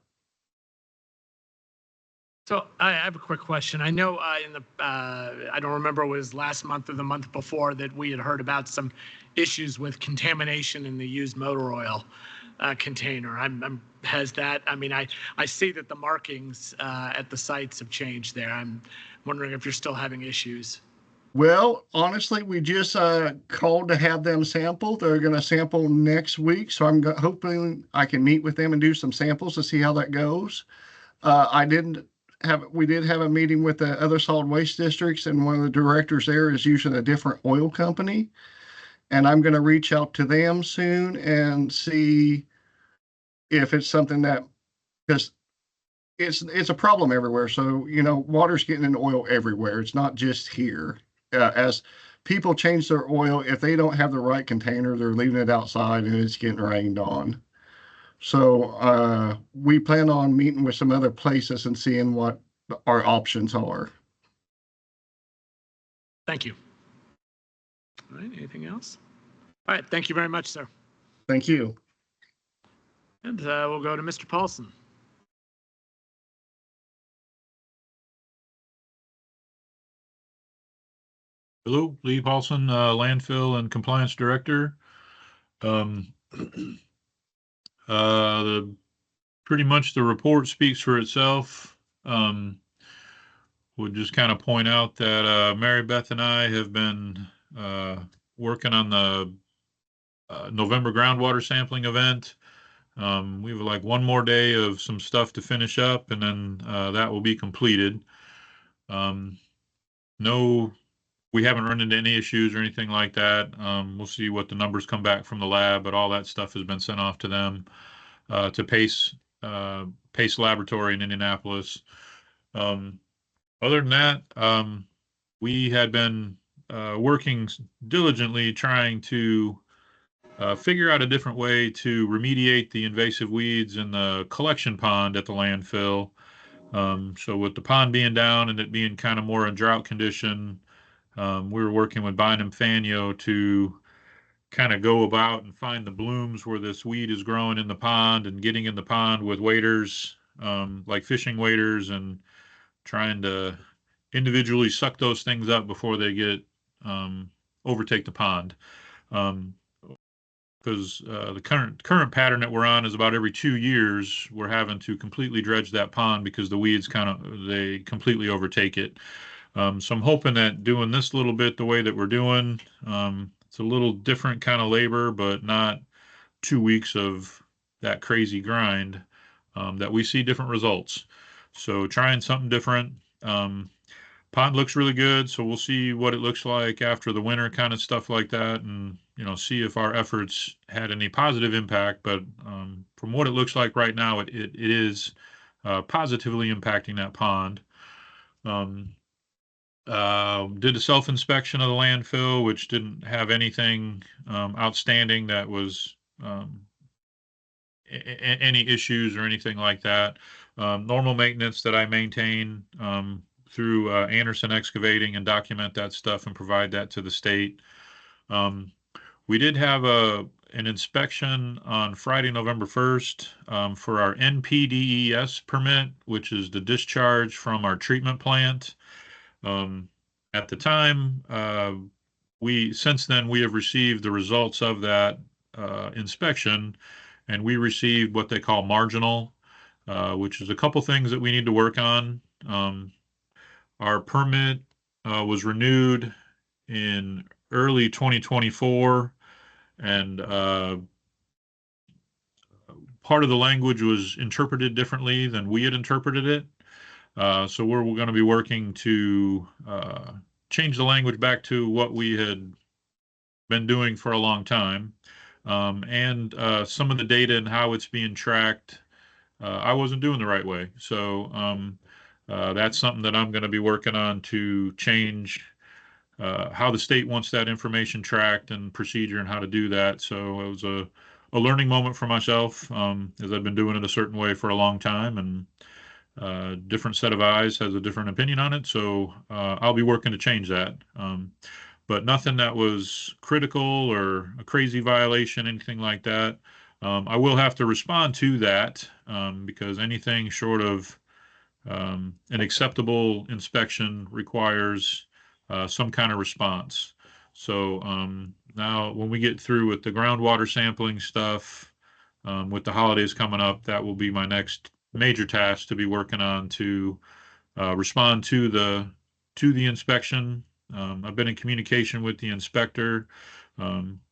Speaker 2: So I have a quick question. I know I don't remember it was last month or the month before that we had heard about some issues with contamination in the used motor oil container. I see that the markings at the sites have changed there. I'm wondering if you're still having issues.
Speaker 10: Well, honestly, we just called to have them sample. They're going to sample next week. So I'm hoping I can meet with them and do some samples to see how that goes. We did have a meeting with the other solid waste districts, and one of the directors there is using a different oil company. And I'm going to reach out to them soon and see if it's something that, because it's a problem everywhere. So, water's getting in oil everywhere. It's not just here. As people change their oil. If they don't have the right container, they're leaving it outside and it's getting rained on. So we plan on meeting with some other places and seeing what our options are.
Speaker 2: Thank you. All right, anything else? All right, thank you very much, sir.
Speaker 10: Thank you.
Speaker 2: And we'll go to Mr. Paulson.
Speaker 11: Hello, Lee Paulson, Landfill and Compliance Director. Pretty much the report speaks for itself. Would just kind of point out that Mary Beth and I have been working on the November groundwater sampling event. We have like one more day of some stuff to finish up, and then that will be completed. No, we haven't run into any issues or anything like that. We'll see what the numbers come back from the lab, but all that stuff has been sent off to them, to Pace Laboratory in Indianapolis. Other than that, we had been working diligently trying to figure out a different way to remediate the invasive weeds in the collection pond at the landfill. So with the pond being down and it being kind of more in drought condition, we were working with Bynum Fanyo to kind of go about and find the blooms where this weed is growing in the pond, and getting in the pond with waders, like fishing waders, and trying to individually suck those things up before they get overtake the pond. Because the current pattern that we're on is about every 2 years we're having to completely dredge that pond because the weeds they completely overtake it. So I'm hoping that doing this little bit the way that we're doing, it's a little different kind of labor, but not 2 weeks of that crazy grind, that we see different results. So trying something different. Pond looks really good, so we'll see what it looks like after the winter, kind of stuff like that, and see if our efforts had any positive impact. But from what it looks like right now, it is positively impacting that pond. Did a self-inspection of the landfill, which didn't have anything outstanding that was any issues or anything like that. Normal maintenance that I maintain through Anderson Excavating, and document that stuff and provide that to the state. We did have an inspection on Friday, November 1st, for our NPDES permit, which is the discharge from our treatment plant. At the time, since then we have received the results of that inspection, and we received what they call marginal, which is a couple things that we need to work on. Our permit was renewed in early 2024, and part of the language was interpreted differently than we had interpreted it. So we're going to be working to change the language back to what we had been doing for a long time. And some of the data and how it's being tracked, I wasn't doing the right way. So that's something that I'm going to be working on to change how the state wants that information tracked and procedure and how to do that. So it was a learning moment for myself, as I've been doing it a certain way for a long time, and different set of eyes has a different opinion on it. So I'll be working to change that. But nothing that was critical or a crazy violation, anything like that. I will have to respond to that, because anything short of an acceptable inspection requires some kind of response. So now when we get through with the groundwater sampling stuff, with the holidays coming up, that will be my next major task to be working on to respond to the inspection. I've been in communication with the inspector.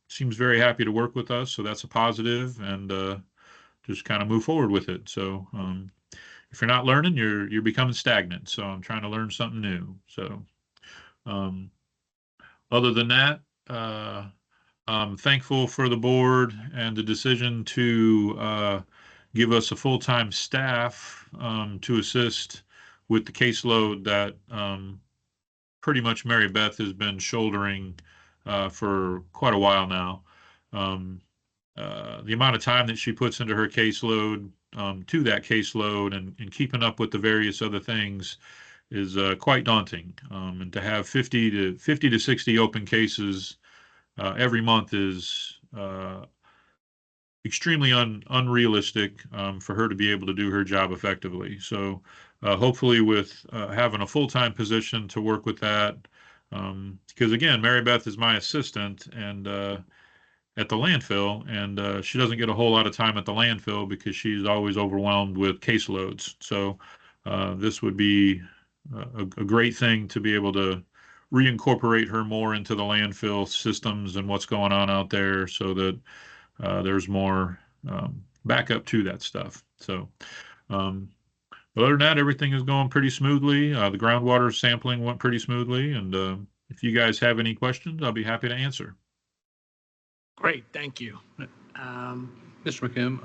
Speaker 11: Seems very happy to work with us, so that's a positive, and just kind of move forward with it. So if you're not learning, you're becoming stagnant. So I'm trying to learn something new. So other than that, I'm thankful for the board and the decision to give us a full-time staff to assist with the caseload that pretty much Mary Beth has been shouldering for quite a while now. The amount of time that she puts into her caseload, to that caseload, and keeping up with the various other things is quite daunting. And to have 50 to 60 open cases every month is extremely unrealistic for her to be able to do her job effectively. So hopefully with having a full-time position to work with that, because again, Mary Beth is my assistant and at the landfill, and she doesn't get a whole lot of time at the landfill because she's always overwhelmed with caseloads. So this would be a great thing to be able to reincorporate her more into the landfill systems and what's going on out there, so that there's more backup to that stuff. So other than that, everything is going pretty smoothly. The groundwater sampling went pretty smoothly, and if you guys have any questions, I'll be happy to answer.
Speaker 2: Great, thank you.
Speaker 5: Mr. McKim,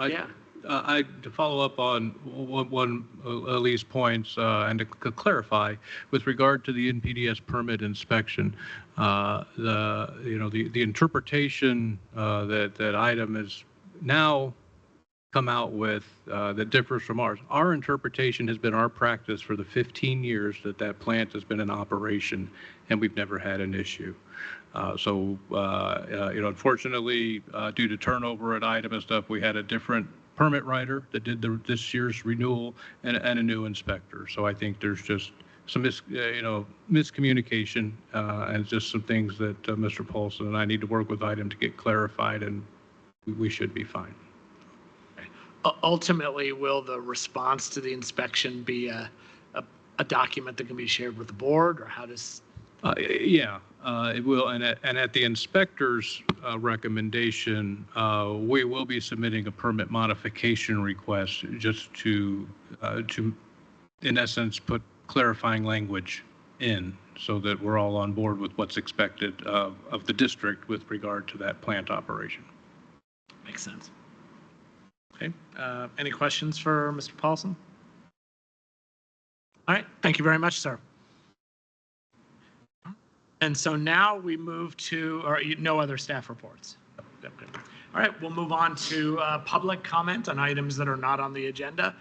Speaker 5: to follow up on one Lee's points and to clarify with regard to the NPDES permit inspection, the interpretation that item has now come out with that differs from ours. Our interpretation has been our practice for the 15 years that plant has been in operation, and we've never had an issue. Unfortunately, due to turnover at item and stuff, we had a different permit writer that did this year's renewal and a new inspector. So I think there's just some miscommunication and just some things that Mr. Paulson and I need to work with item to get clarified, and we should be fine.
Speaker 2: Ultimately, will the response to the inspection be a document that can be shared with the board, or how does? It
Speaker 5: will. And at the inspector's recommendation, we will be submitting a permit modification request just to in essence, put clarifying language in so that we're all on board with what's expected of the district with regard to that plant operation.
Speaker 2: Makes sense. Okay. Any questions for Mr. Paulson? All right. Thank you very much, sir. And so now we move to, or no other staff reports. All right, we'll move on to public comment on items that are not on the agenda.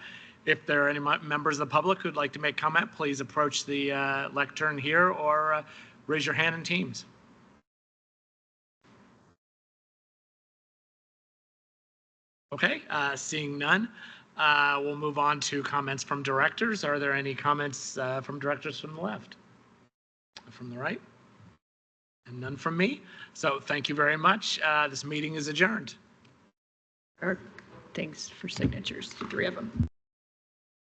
Speaker 2: If there are any members of the public who'd like to make comment, please approach the lectern here or raise your hand in Teams. Okay, seeing none, we'll move on to comments from directors. Are there any comments from directors from the left? From the right? And none from me. So thank you very much. This meeting is adjourned.
Speaker 3: Thanks for signatures, 3 of them.